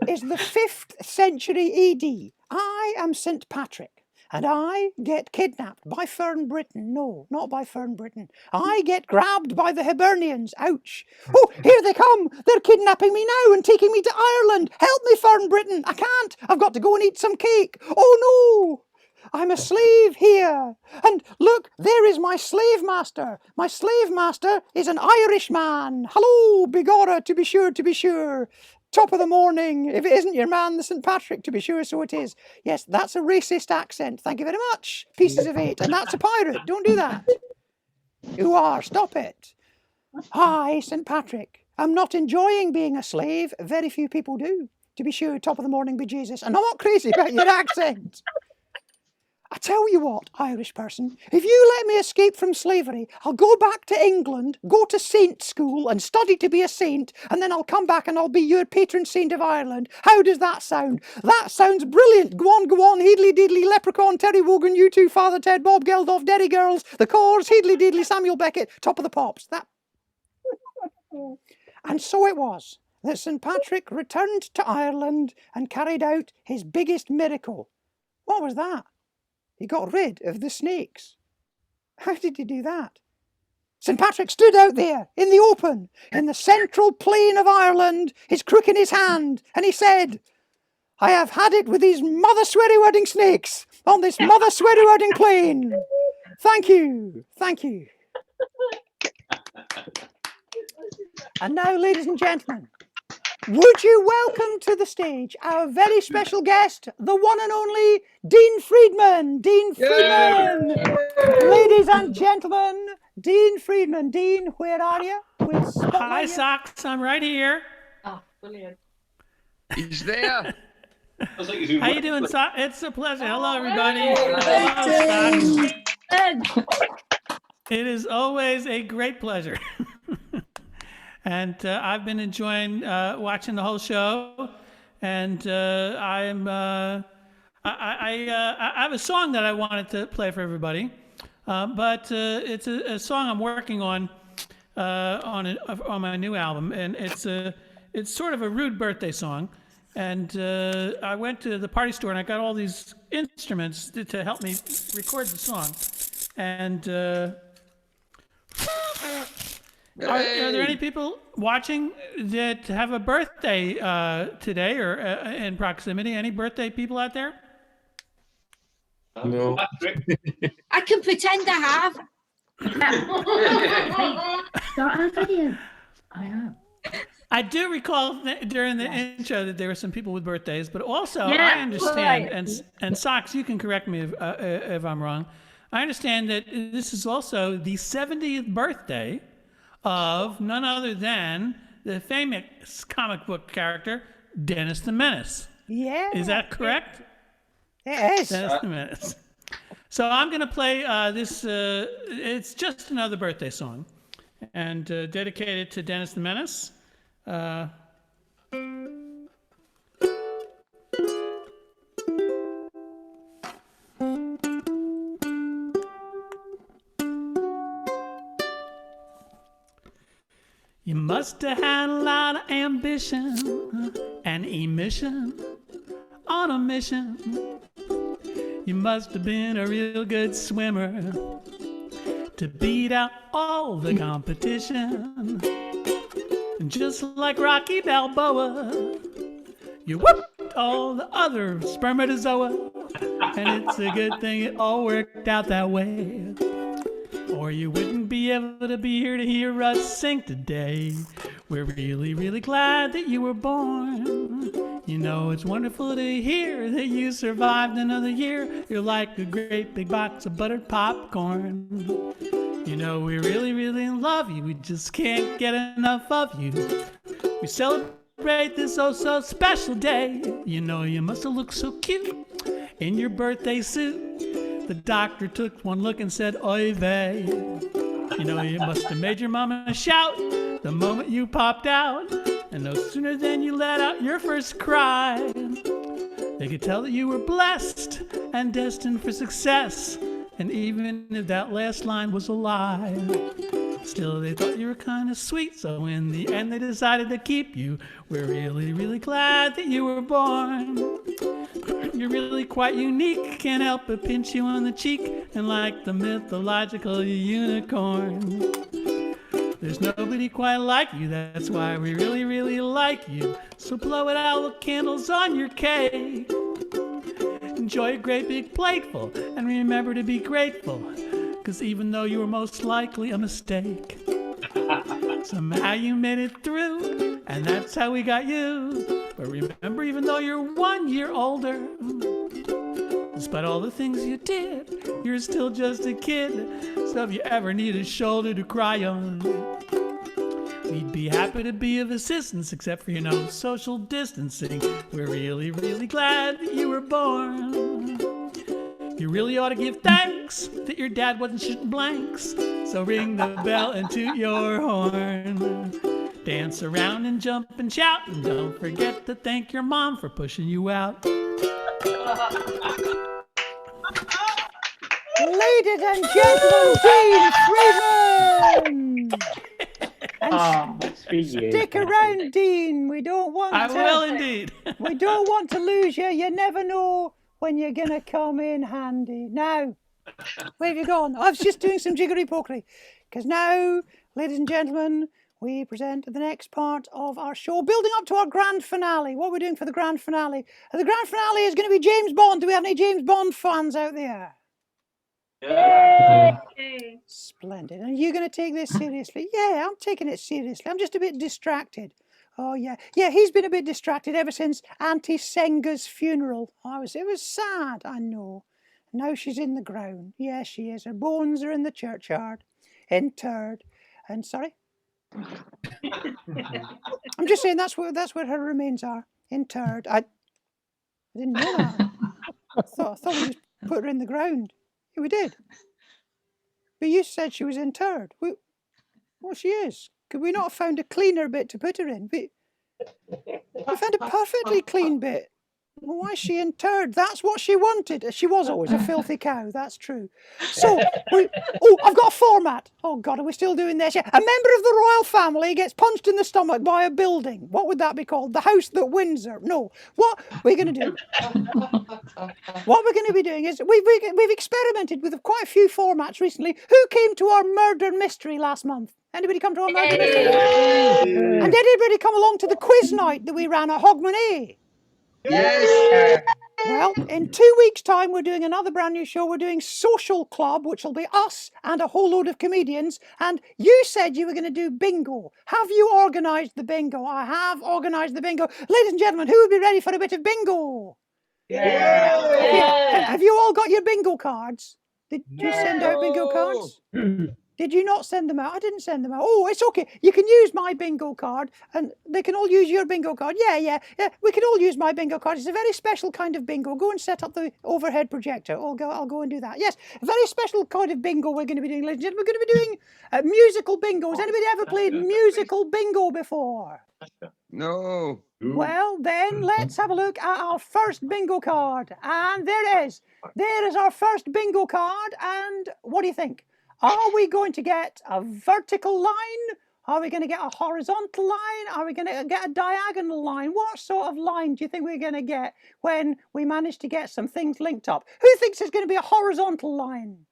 is the 5th century AD. I am St. Patrick, and I get kidnapped by Fern Britain. No, not by Fern Britain. I get grabbed by the Hibernians. Ouch. Oh, here they come. They're kidnapping me now and taking me to Ireland. Help me, Fern Britain. I can't. I've got to go and eat some cake. Oh, no. I'm a slave here. And look, there is my slave master. My slave master is an Irish man. Hello, begorra, to be sure, to be sure. Top of the morning. If it isn't your man, the St. Patrick, to be sure, so it is. Yes, that's a racist accent. Thank you very much. Pieces of 8. And that's a pirate. Don't do that. You are. Stop it. Hi, St. Patrick. I'm not enjoying being a slave. Very few people do. To be sure, top of the morning, be Jesus. And I'm not crazy about your accent. I tell you what, Irish person, if you let me escape from slavery, I'll go back to England, go to saint school and study to be a saint, and then I'll come back and I'll be your patron saint of Ireland. How does that sound? That sounds brilliant. Go on, heedly deedly, leprechaun, Terry Wogan, you two, Father Ted, Bob Geldof, Derry Girls, the Cores, heedly deedly, Samuel Beckett, top of the pops. That. And so it was that St. Patrick returned to Ireland and carried out his biggest miracle. What was that? He got rid of the snakes. How did he do that? St. Patrick stood out there in the open, in the central plain of Ireland, his crook in his hand, and he said, I have had it with these mother sweary-wording snakes on this mother sweary-wording plain. Thank you. Thank you. And now, ladies and gentlemen, would you welcome to the stage our very special guest, the one and only Dean Friedman. Dean Friedman. Ladies and gentlemen, Dean Friedman. Dean, where are you? Hi, Socks. I'm right here. Oh, brilliant. He's there. How you doing, Socks? It's a pleasure. Hello, everybody. Hello, Socks. It is always a great pleasure. And I've been enjoying watching the whole show, and I have a song that I wanted to play for everybody, but it's a song I'm working on my new album, and it's sort of a rude birthday song, and I went to the party store and I got all these instruments to help me record the song, and Are there any people watching that have a birthday today or in proximity? Any birthday people out there? No. I can pretend I have. Start a video. I am. I do recall during the intro that there were some people with birthdays, but also Yeah, I understand, right. and Socks, you can correct me if I'm wrong. I understand that this is also the 70th birthday of none other than the famous comic book character Dennis the Menace. Yeah. Is that correct? It is. Dennis the Menace. So I'm going to play this. It's just another birthday song, and dedicated to Dennis the Menace. You must have had a lot of ambition and emission on a mission. You must have been a real good swimmer to beat out all the competition. And just like Rocky Balboa, you whooped all the other spermatozoa. And it's a good thing it all worked out that way, or you wouldn't be able to be here to hear us sing today. We're really, really glad that you were born. You know, it's wonderful to hear that you survived another year. You're like a great big box of buttered popcorn. You know, we really, really love you. We just can't get enough of you. We celebrate this oh so special day. You know, you must have looked so cute in your birthday suit. The doctor took one look and said, oy vey. You know, you must have made your mama shout the moment you popped out. And no sooner than you let out your first cry, they could tell that you were blessed and destined for success. And even if that last line was a lie, still they thought you were kind of sweet. So in the end they decided to keep you. We're really, really glad that you were born. You're really quite unique, can't help but pinch you on the cheek. And like the mythological unicorn, there's nobody quite like you, that's why we really, really like you. So blow it out with candles on your cake. Enjoy a great big plateful, and remember to be grateful, because even though you were most likely a mistake, somehow you made it through, and that's how we got you. But remember, even though you're 1 year older, despite all the things you did, you're still just a kid. So if you ever need a shoulder to cry on, we'd be happy to be of assistance, except for, you know, social distancing. We're really, really glad that you were born. You really ought to give thanks that your dad wasn't shooting blanks. So ring the bell and toot your horn. Dance around and jump and shout, and don't forget to thank your mom for pushing you out. Ladies and gentlemen, Dean Friedman! And stick around, Dean. We don't want I to. will indeed. We don't want to lose you. You never know when you're going to come in handy. Now, where have you gone? I was just doing some jiggery-pokery. Because now, ladies and gentlemen, we present the next part of our show, building up to our grand finale. What are we doing for the grand finale? The grand finale is going to be James Bond. Do we have any James Bond fans out there? Yeah. Splendid. And you're going to take this seriously? Yeah, I'm taking it seriously. I'm just a bit distracted. Oh, yeah. Yeah, he's been a bit distracted ever since Auntie Senga's funeral. It was sad, I know. Now she's in the ground. Yeah, she is. Her bones are in the churchyard, interred. And sorry? I'm just saying that's where her remains are, interred. I didn't know that. I thought we just put her in the ground. Yeah, we did. But you said she was interred. Well, she is. Could we not have found a cleaner bit to put her in? We found a perfectly clean bit. Oh, I see, interred. That's what she wanted. She was always a filthy cow. That's true. So, I've got a format. Oh, God, are we still doing this? Yeah. A member of the royal family gets punched in the stomach by a building. What would that be called? The House that Windsor. No. What we're going to do? What we're going to be doing is we've experimented with quite a few formats recently. Who came to our murder mystery last month? Anybody come to our murder mystery? And did anybody come along to the quiz night that we ran at Hogmanay? Yes. Well, in 2 weeks' time, we're doing another brand new show. We're doing Social Club, which will be us and a whole load of comedians. And you said you were going to do bingo. Have you organised the bingo? I have organised the bingo. Ladies and gentlemen, who would be ready for a bit of bingo? Yeah. Have you all got your bingo cards? Did you send out bingo cards? Did you not send them out? I didn't send them out. Oh, it's okay. You can use my bingo card and they can all use your bingo card. Yeah. We can all use my bingo card. It's a very special kind of bingo. Go and set up the overhead projector. I'll go and do that. Yes, a very special kind of bingo we're going to be doing, ladies and gentlemen. We're going to be doing musical bingo. Has anybody ever played musical bingo before? No. Well, then let's have a look at our first bingo card. And there it is. There is our first bingo card. And what do you think? Are we going to get a vertical line? Are we going to get a horizontal line? Are we going to get a diagonal line? What sort of line do you think we're going to get when we manage to get some things linked up? Who thinks there's going to be a horizontal line?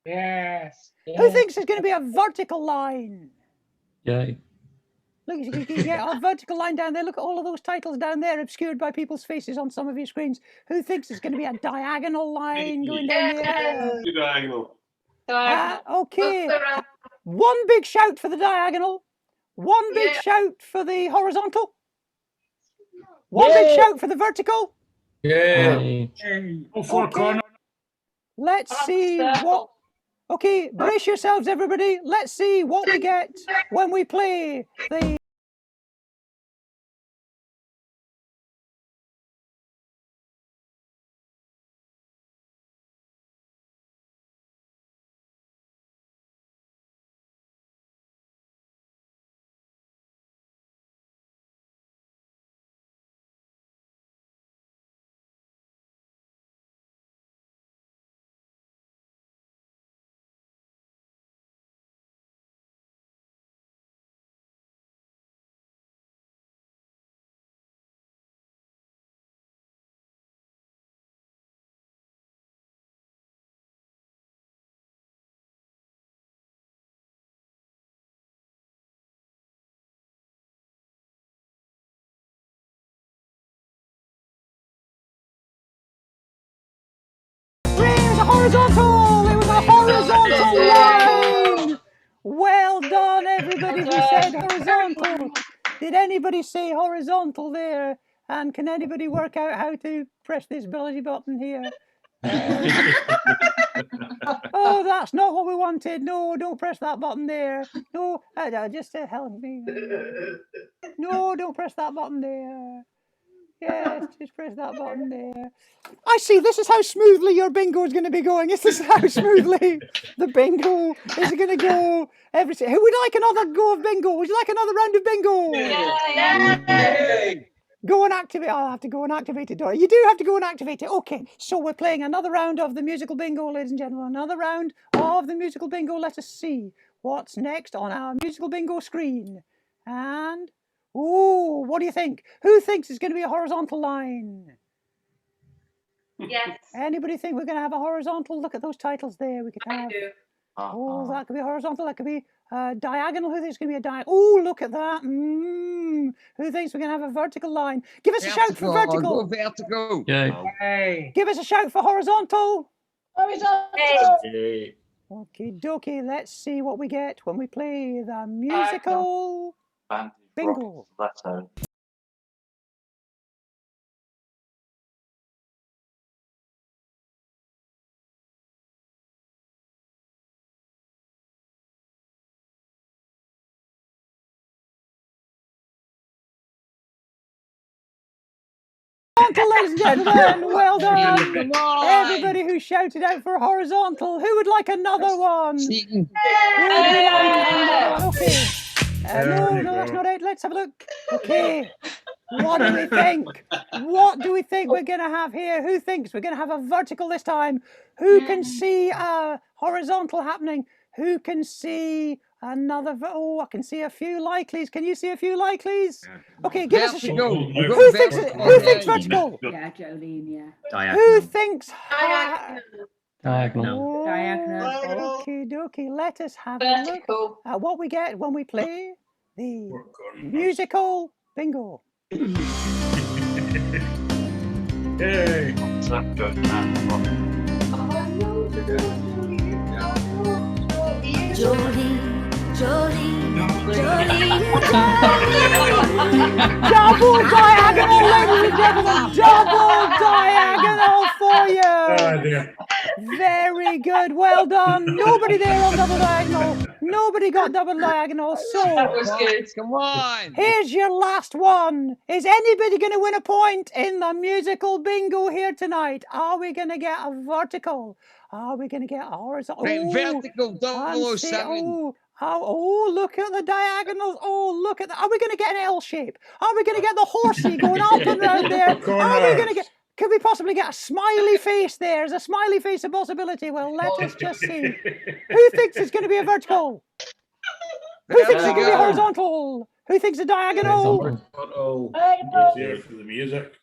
Yes. Who thinks there's going to be a vertical line? Yay. Look, you can get a vertical line down there. Look at all of those titles down there, obscured by people's faces on some of your screens. Who thinks there's going to be a diagonal line going down there? Diagonal. Okay. One big shout for the diagonal. One big shout for the horizontal. One big shout for the vertical. Yay. Okay. Let's see what... Okay, brace yourselves, everybody. Let's see what we get when we play the... Horizontal! It was a horizontal line! Well done, everybody who said horizontal. Did anybody say horizontal there? And can anybody work out how to press this bloody button here? Oh, that's not what we wanted. No, don't press that button there. No, just help me. No, don't press that button there. Yes, just press that button there. I see, this is how smoothly your bingo is going to be going. This is how smoothly the bingo is going to go. Who would like another go of bingo? Would you like another round of bingo? Yeah. Go and activate. I'll have to go and activate it, Dory. You do have to go and activate it. Okay, so we're playing another round of the musical bingo, ladies and gentlemen. Another round of the musical bingo. Let us see what's next on our musical bingo screen. And... ooh, what do you think? Who thinks it's going to be a horizontal line? Yes. Anybody think we're going to have a horizontal? Look at those titles there. We could have... oh, that could be horizontal. That could be diagonal. Who thinks it's going to be a diagonal? Oh, look at that. Who thinks we're going to have a vertical line? Give us a shout for vertical. Go vertical. Yay. Give us a shout for horizontal. Yay. Okie dokie. Let's see what we get when we play the musical bingo. Ladies and gentlemen, well done. Everybody who shouted out for horizontal. Who would like another one? Cheating. Who would like another one? Okay. No, that's not it. Let's have a look. Okay. What do we think? What do we think we're going to have here? Who thinks we're going to have a vertical this time? Who can see a horizontal happening? Who can see another? Oh, I can see a few likelies. Can you see a few likelies? Okay, give us a shout. Who thinks vertical? Yeah, Jolene, yeah. Who thinks Diagonal. Diagonal. Okie dokie. Let us have a look Vertical. at what we get when we play the musical bingo. Yay. Double diagonal, ladies and gentlemen. Double diagonal for you. Oh, dear. Very good. Well done. Nobody there on double diagonal. Nobody got double diagonal. So was good. Come on. here's your last one. Is anybody going to win a point in the musical bingo here tonight? Are we going to get a vertical? Are we going to get a horizontal? Right, vertical And say, 007. look at the diagonals. Oh, look at that. Are we going to get an L shape? Are we going to get the horsey going up and round there? Are we going to get... Could we possibly get a smiley face there? Is a smiley face a possibility? Well, let us just see. Who thinks it's going to be a vertical? Who thinks it's going to be a horizontal? Who thinks a diagonal? Let's hear it for the music.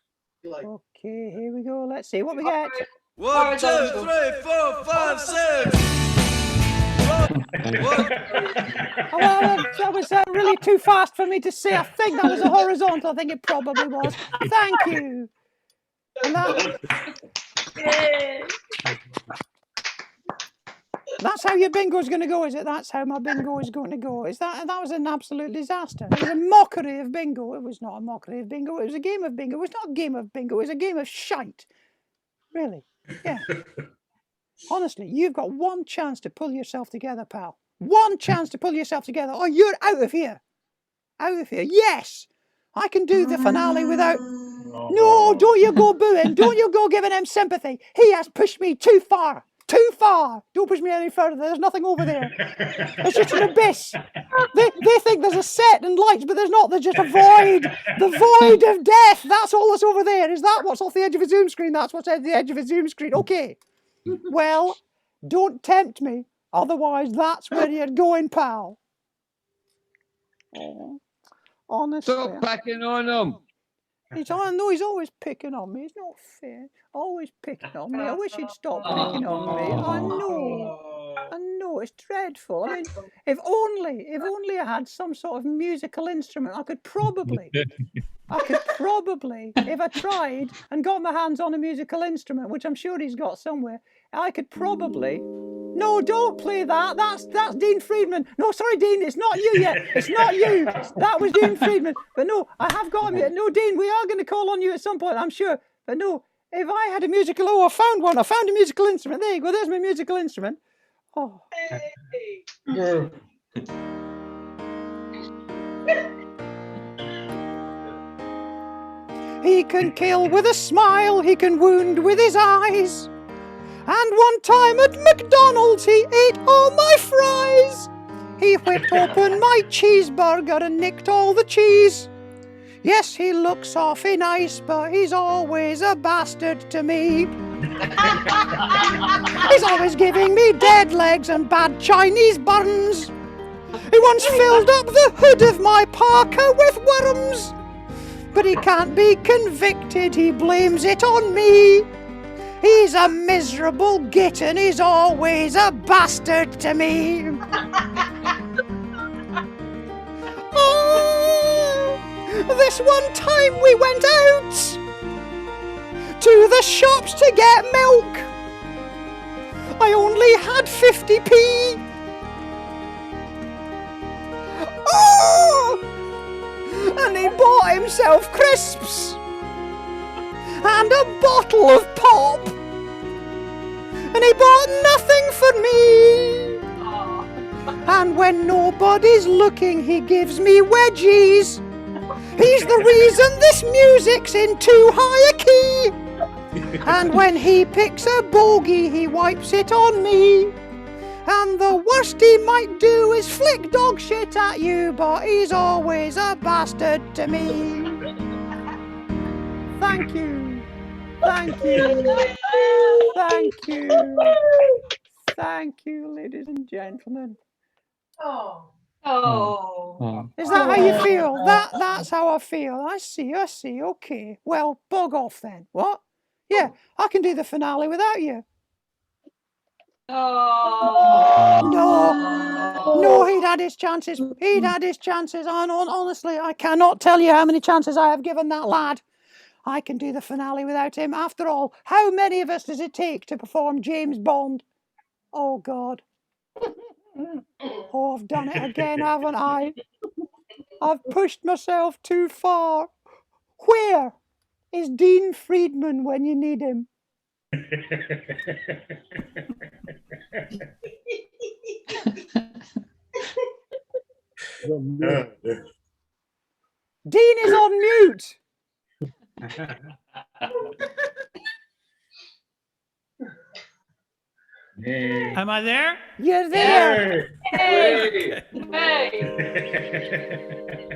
Okay, here we go. Let's see what we get. 1, 2, 3, 4, 5, 6. Oh, well, that was really too fast for me to say. I think that was a horizontal. I think it probably was. Thank you. And that's how your bingo is going to go, is it? That's how my bingo is going to go. That was an absolute disaster. It was a mockery of bingo. It was not a mockery of bingo. It was a game of bingo. It was not a game of bingo. It was a game of shite. Really. Yeah. Honestly, you've got one chance to pull yourself together, pal. One chance to pull yourself together, or you're out of here. Out of here. Yes. I can do the finale without... No, don't you go booing. Don't you go giving him sympathy. He has pushed me too far. Too far. Don't push me any further. There's nothing over there. It's just an abyss. They think there's a set and lights, but there's not. There's just a void. The void of death. That's all that's over there. Is that what's off the edge of a Zoom screen? That's what's at the edge of a Zoom screen. Okay. Well, don't tempt me. Otherwise, that's where you're going, pal. Oh, honestly. Stop picking on him. He's always picking on me. It's not fair. Always picking on me. I wish he'd stop picking on me. I know. It's dreadful. I mean, if only I had some sort of musical instrument, I could probably, if I tried and got my hands on a musical instrument, which I'm sure he's got somewhere, I could probably. No, don't play that. That's Dean Friedman. No, sorry, Dean, it's not you yet. It's not you. That was Dean Friedman. But no, I have got him yet. No, Dean, we are going to call on you at some point, I'm sure. But no, if I had a musical... Oh, I found one. I found a musical instrument. There you go. There's my musical instrument. Oh. He can kill with a smile. He can wound with his eyes. And one time at McDonald's he ate all my fries. He whipped open my cheeseburger and nicked all the cheese. Yes, he looks awfully nice, but he's always a bastard to me. He's always giving me dead legs and bad Chinese buns. He once filled up the hood of my parka with worms. But he can't be convicted, he blames it on me. He's a miserable git and he's always a bastard to me. Oh, this one time we went out to the shops to get milk. I only had 50p. Oh! And he bought himself crisps and a bottle of pop, and he bought nothing for me. And when nobody's looking, he gives me wedgies. He's the reason this music's in too high a key. And when he picks a bogey, he wipes it on me. And the worst he might do is flick dog shit at you, but he's always a bastard to me. Thank you. Thank you. Thank you. Thank you, ladies and gentlemen. Oh. Is that how you feel? That's how I feel. I see. Okay. Well, bug off then. What? Yeah, I can do the finale without you. No, he'd had his chances. Honestly, I cannot tell you how many chances I have given that lad. I can do the finale without him. After all, how many of us does it take to perform James Bond? Oh, God. Oh, I've done it again, haven't I? I've pushed myself too far. Where is Dean Friedman when you need him? Dean is on mute. Am I there? You're there. Hey.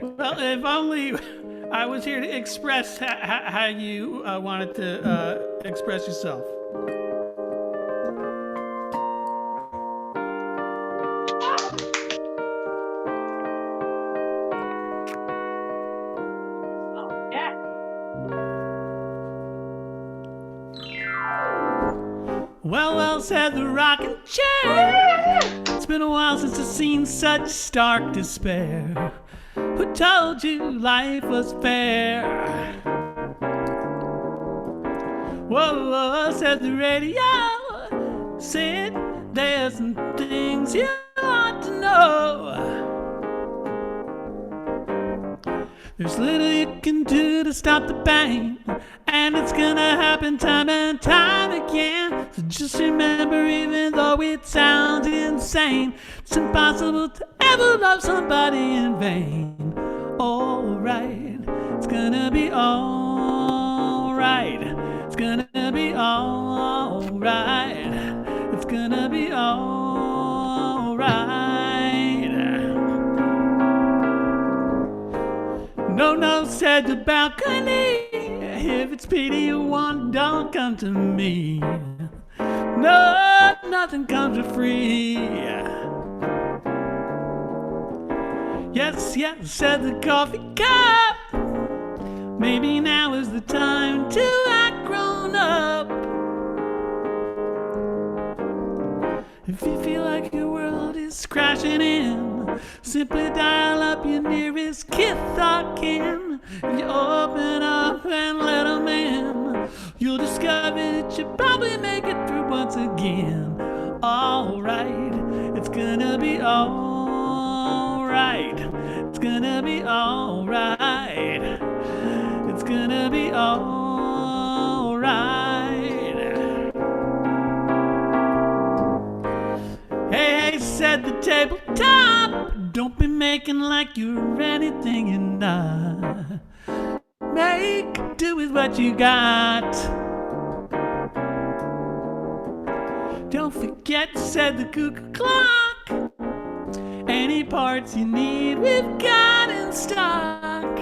Well, if only I was here to express how you wanted to express yourself. Well, said the rocking chair. It's been a while since I've seen such stark despair. Who told you life was fair? Whoa, said the radio. Said there's some things you ought to know. There's little you can do to stop the pain, and it's gonna happen time and time again. So just remember, even though it sounds insane, it's impossible to ever love somebody in vain. Alright, it's gonna be alright. It's gonna be alright. It's gonna be alright. No, said the balcony. If it's pity you want, don't come to me. No, nothing comes for free. Yes, said the coffee cup. Maybe now is the time to act grown up. If you feel like your world is crashing in, simply dial up your nearest kith or kin. If you open up and let them in, you'll discover that you'll probably make it through once again. Alright, it's gonna be alright. It's gonna be alright. It's gonna be alright. Hey, said the tabletop. Don't be making like you're anything you're not. Make do with what you got. Don't forget, said the cuckoo clock. Any parts you need, we've got in stock.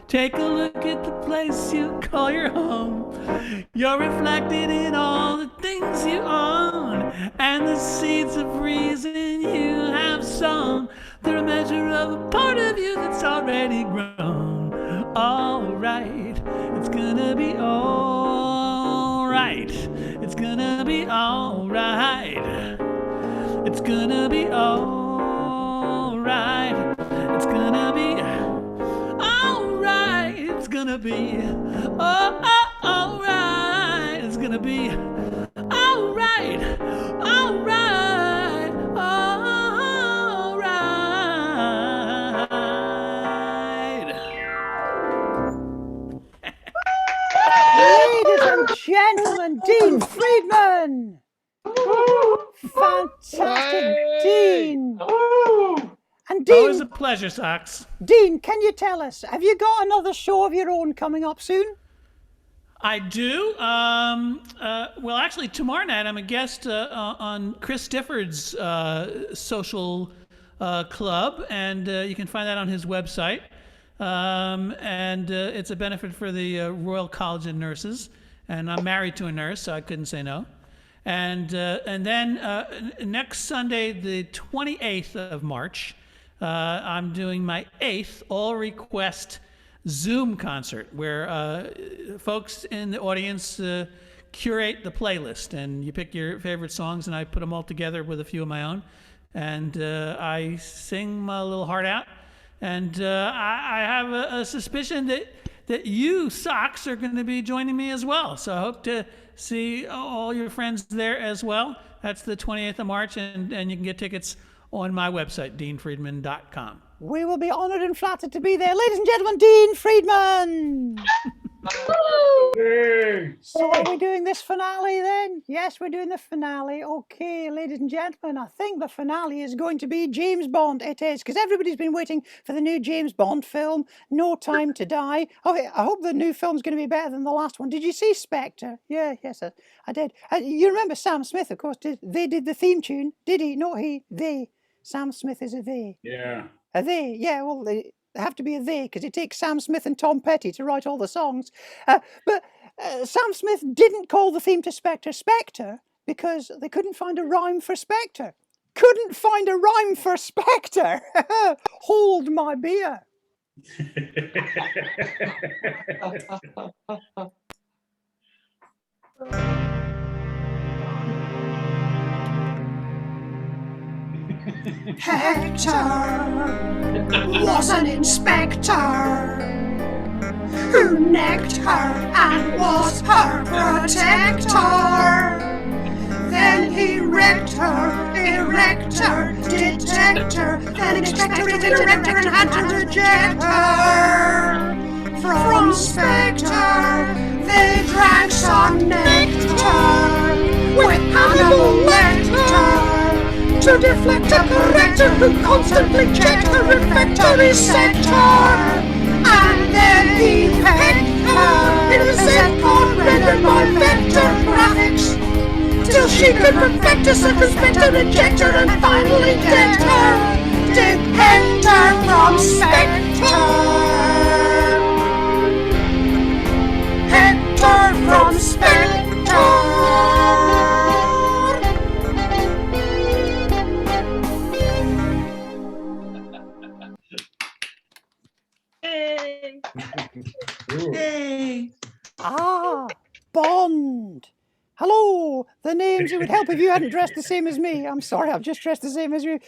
Take a look at the place you call your home. You're reflected in all the things you own, and the seeds of reason you have sown. They're a measure of a part of you that's already grown. Alright, it's gonna be alright. It's gonna be alright. It's gonna be alright. It's gonna be alright. It's gonna be alright. It's gonna be alright. Alright. Alright. Ladies and gentlemen, Dean Friedman. Fantastic, Dean. And Dean, Always a pleasure, Socks. Dean, can you tell us, have you got another show of your own coming up soon? I do. Well, actually, tomorrow night I'm a guest on Chris Difford's social club, and you can find that on his website. and it's a benefit for the Royal College of Nurses. And I'm married to a nurse, so I couldn't say no. And then next Sunday, the 28th of March, I'm doing my 8th all-request Zoom concert, where folks in the audience curate the playlist, and you pick your favorite songs, and I put them all together with a few of my own, and I sing my little heart out. And I have a suspicion that you, Socks, are going to be joining me as well. So I hope to see all your friends there as well. That's the 28th of March, and you can get tickets on my website, deanfriedman.com. We will be honoured and flattered to be there. Ladies and gentlemen, Dean Friedman! So are we doing this finale then? Yes, we're doing the finale. Okay, ladies and gentlemen, I think the finale is going to be James Bond. It is, because everybody's been waiting for the new James Bond film, No Time to Die. Okay, I hope the new film's going to be better than the last one. Did you see Spectre? Yeah, yes, I did. You remember Sam Smith, of course. They did the theme tune. Did he? Not he. They. Sam Smith is a they. Yeah. A they, yeah, well, they have to be a they, because it takes Sam Smith and Tom Petty to write all the songs. But Sam Smith didn't call the theme to Spectre Spectre because they couldn't find a rhyme for Spectre. Couldn't find a rhyme for Spectre. Hold my beer. Hector was an inspector who necked her and was her protector. Then he wrecked her, erector, detector, then expector, director, and had to reject her. From Spectre, they drank some nectar with Hannibal Lecter. To deflect a corrector who constantly checked her refectory sector. And then he pecked her in a Z-code rendered by vector graphics, till she could perfect a circumspect her, reject her, and finally get her. Did Hector from Spectre. Hector from Spectre. Yay! Ah, Bond. Hello. The names, it would help if you hadn't dressed the same as me. I'm sorry, I've just dressed the same as you.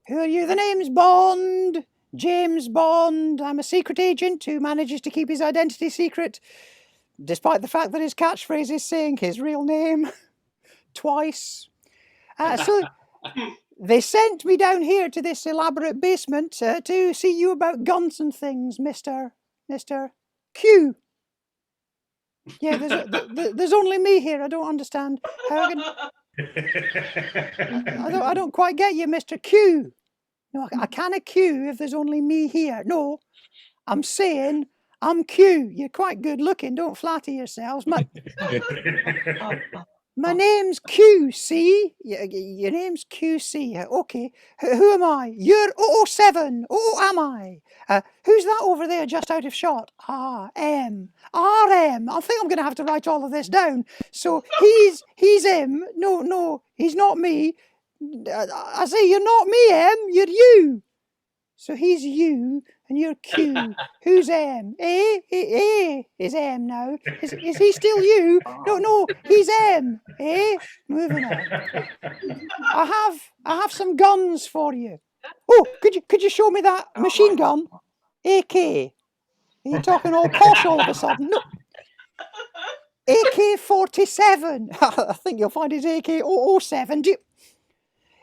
Who are you? The name's Bond. James Bond. I'm a secret agent who manages to keep his identity secret, despite the fact that his catchphrase is saying his real name twice. So they sent me down here to this elaborate basement to see you about guns and things, Mr. Q. Yeah, there's only me here. I don't understand how I don't quite get you, Mr. Q. No, I can't Q if there's only me here. No, I'm saying I'm Q. You're quite good looking. Don't flatter yourselves. My name's QC. Your name's QC. Okay. Who am I? You're 007. Oh, am I? Who's that over there just out of shot? RM. I think I'm going to have to write all of this down. So he's M. No, he's not me. I say you're not me, M. You're you. So he's you and you're Q. Who's M? A is M now. Is he still you? No, he's M. Moving on. I have some guns for you. Oh, could you show me that machine gun? AK. Are you talking all posh all of a sudden? No. AK-47. I think you'll find it's AK-007.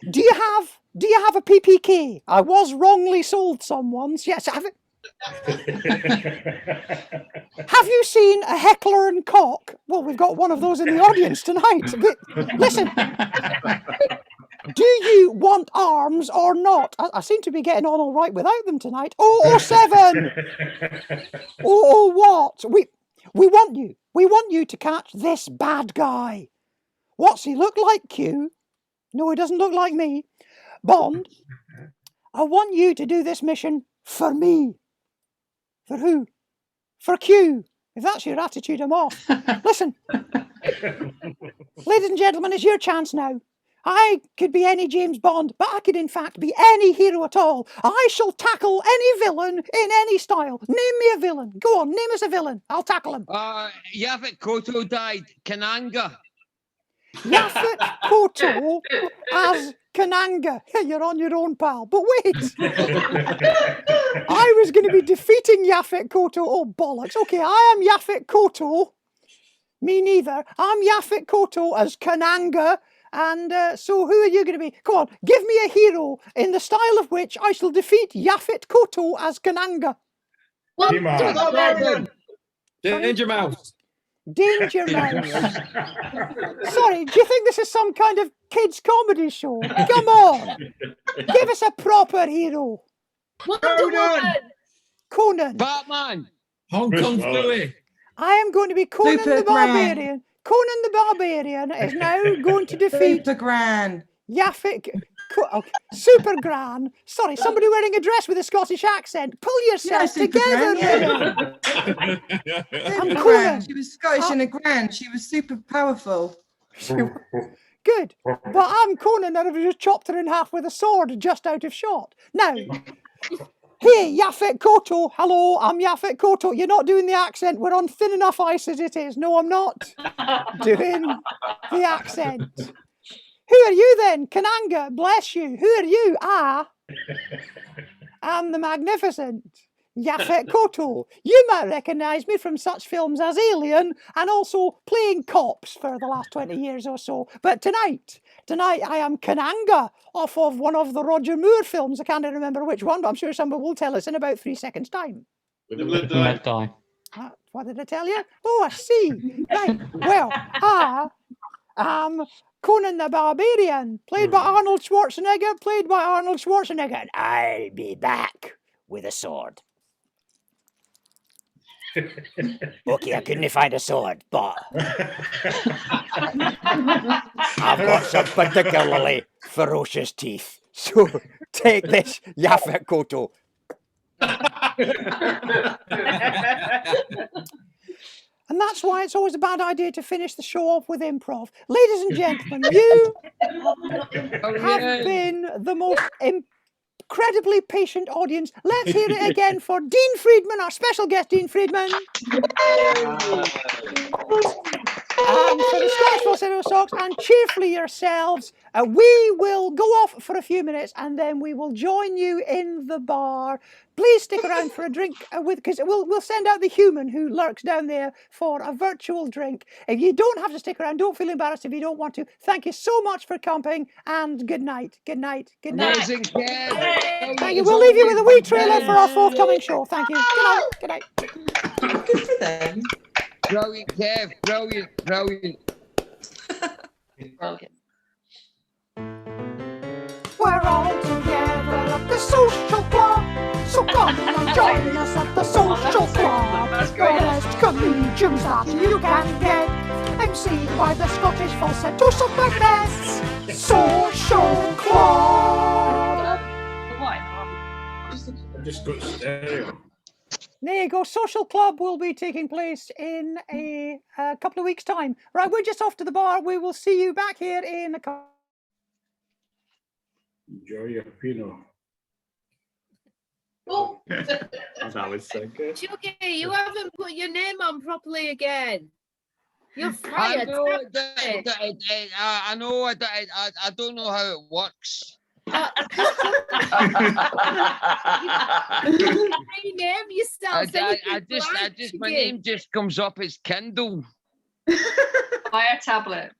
Do you have a PPK? I was wrongly sold some once. Yes, have it. Have you seen a heckler and cock? Well, we've got one of those in the audience tonight. But listen, do you want arms or not? I seem to be getting on all right without them tonight. 007. What? We want you. We want you to catch this bad guy. What's he look like, Q? No, he doesn't look like me. Bond, I want you to do this mission For me. For who? For Q. If that's your attitude, I'm off. Listen, ladies and gentlemen, it's your chance now. I could be any James Bond, but I could in fact be any hero at all. I shall tackle any villain in any style. Name me a villain. Go on, name us a villain. I'll tackle him. Yaphet Kotto died. Kananga. Yaphet Kotto as Kananga. You're on your own, pal. But wait. I was going to be defeating Yaphet Kotto. Oh, bollocks. Okay, I am Yaphet Kotto. Me neither. I'm Yaphet Kotto as Kananga. And so who are you going to be? Come on, give me a hero in the style of which I shall defeat Yaphet Kotto as Kananga. Danger Mouse. Danger Mouse. Sorry, do you think this is some kind of kids' comedy show? Come on. Give us a proper hero. Wonder Woman. Conan. Batman. Hong Kong Philly. I am going to be Conan the Super Barbarian. Grand. Conan the Barbarian is now going to defeat Super Grand. Yaphet. Okay. Super Gran. Sorry, somebody wearing a dress with a Scottish accent. Pull yourself Super together, Gran, women. Super Conan. Grand. She was Scottish and a grand. She was super powerful. Good. But I'm Conan and I've just chopped her in half with a sword just out of shot. Now, hey, Yaphet Kotto. Hello, I'm Yaphet Kotto. You're not doing the accent. We're on thin enough ice as it is. No, I'm not doing the accent. Who are you then? Kananga, bless you. Who are you? I'm the magnificent Yaphet Kotto. You might recognise me from such films as Alien and also playing cops for the last 20 years or so. But tonight I am Kananga off of one of the Roger Moore films. I can't remember which one, but I'm sure somebody will tell us in about 3 seconds' time. What did I tell you? Oh, I see. Right. Well, I am Conan the Barbarian, played by Arnold Schwarzenegger, and I'll be back with a sword. Okay, I couldn't find a sword, but I've got some particularly ferocious teeth. So take this, Yaphet Kotto. And that's why it's always a bad idea to finish the show off with improv. Ladies and gentlemen, you have been the most incredibly patient audience. Let's hear it again for Dean Friedman, our special guest, Dean Friedman. And for the Scottish Falsetto Socks, and cheerfully yourselves, we will go off for a few minutes and then we will join you in the bar. Please stick around for a drink because we'll send out the human who lurks down there for a virtual drink. If you don't have to stick around, don't feel embarrassed if you don't want to. Thank you so much for coming and good night. Good night. Good night. Amazing, Kev. Thank you. We'll leave you with a wee trailer for our forthcoming show. Thank you. Good night. Good night. Good for them. Brilliant, Kev. Brilliant. Brilliant. We're all together at the social club, so come and join us at the social club. The best comedians that you can get, emceed by the Scottish Falsetto Socks Social Club. I just got stereo. There you go. Social Club will be taking place in a couple of weeks' time. Right, we're just off to the bar. We will see you back here in a couple. Enjoy your Pinot. Oh. That was so good. Chucky, you haven't put your name on properly again. You're I fired. know, I don't know how it works. Rename yourself. My name just comes up as Kindle. Buy a tablet.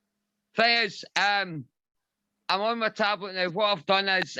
Thing is, I'm on my tablet now. What I've done is,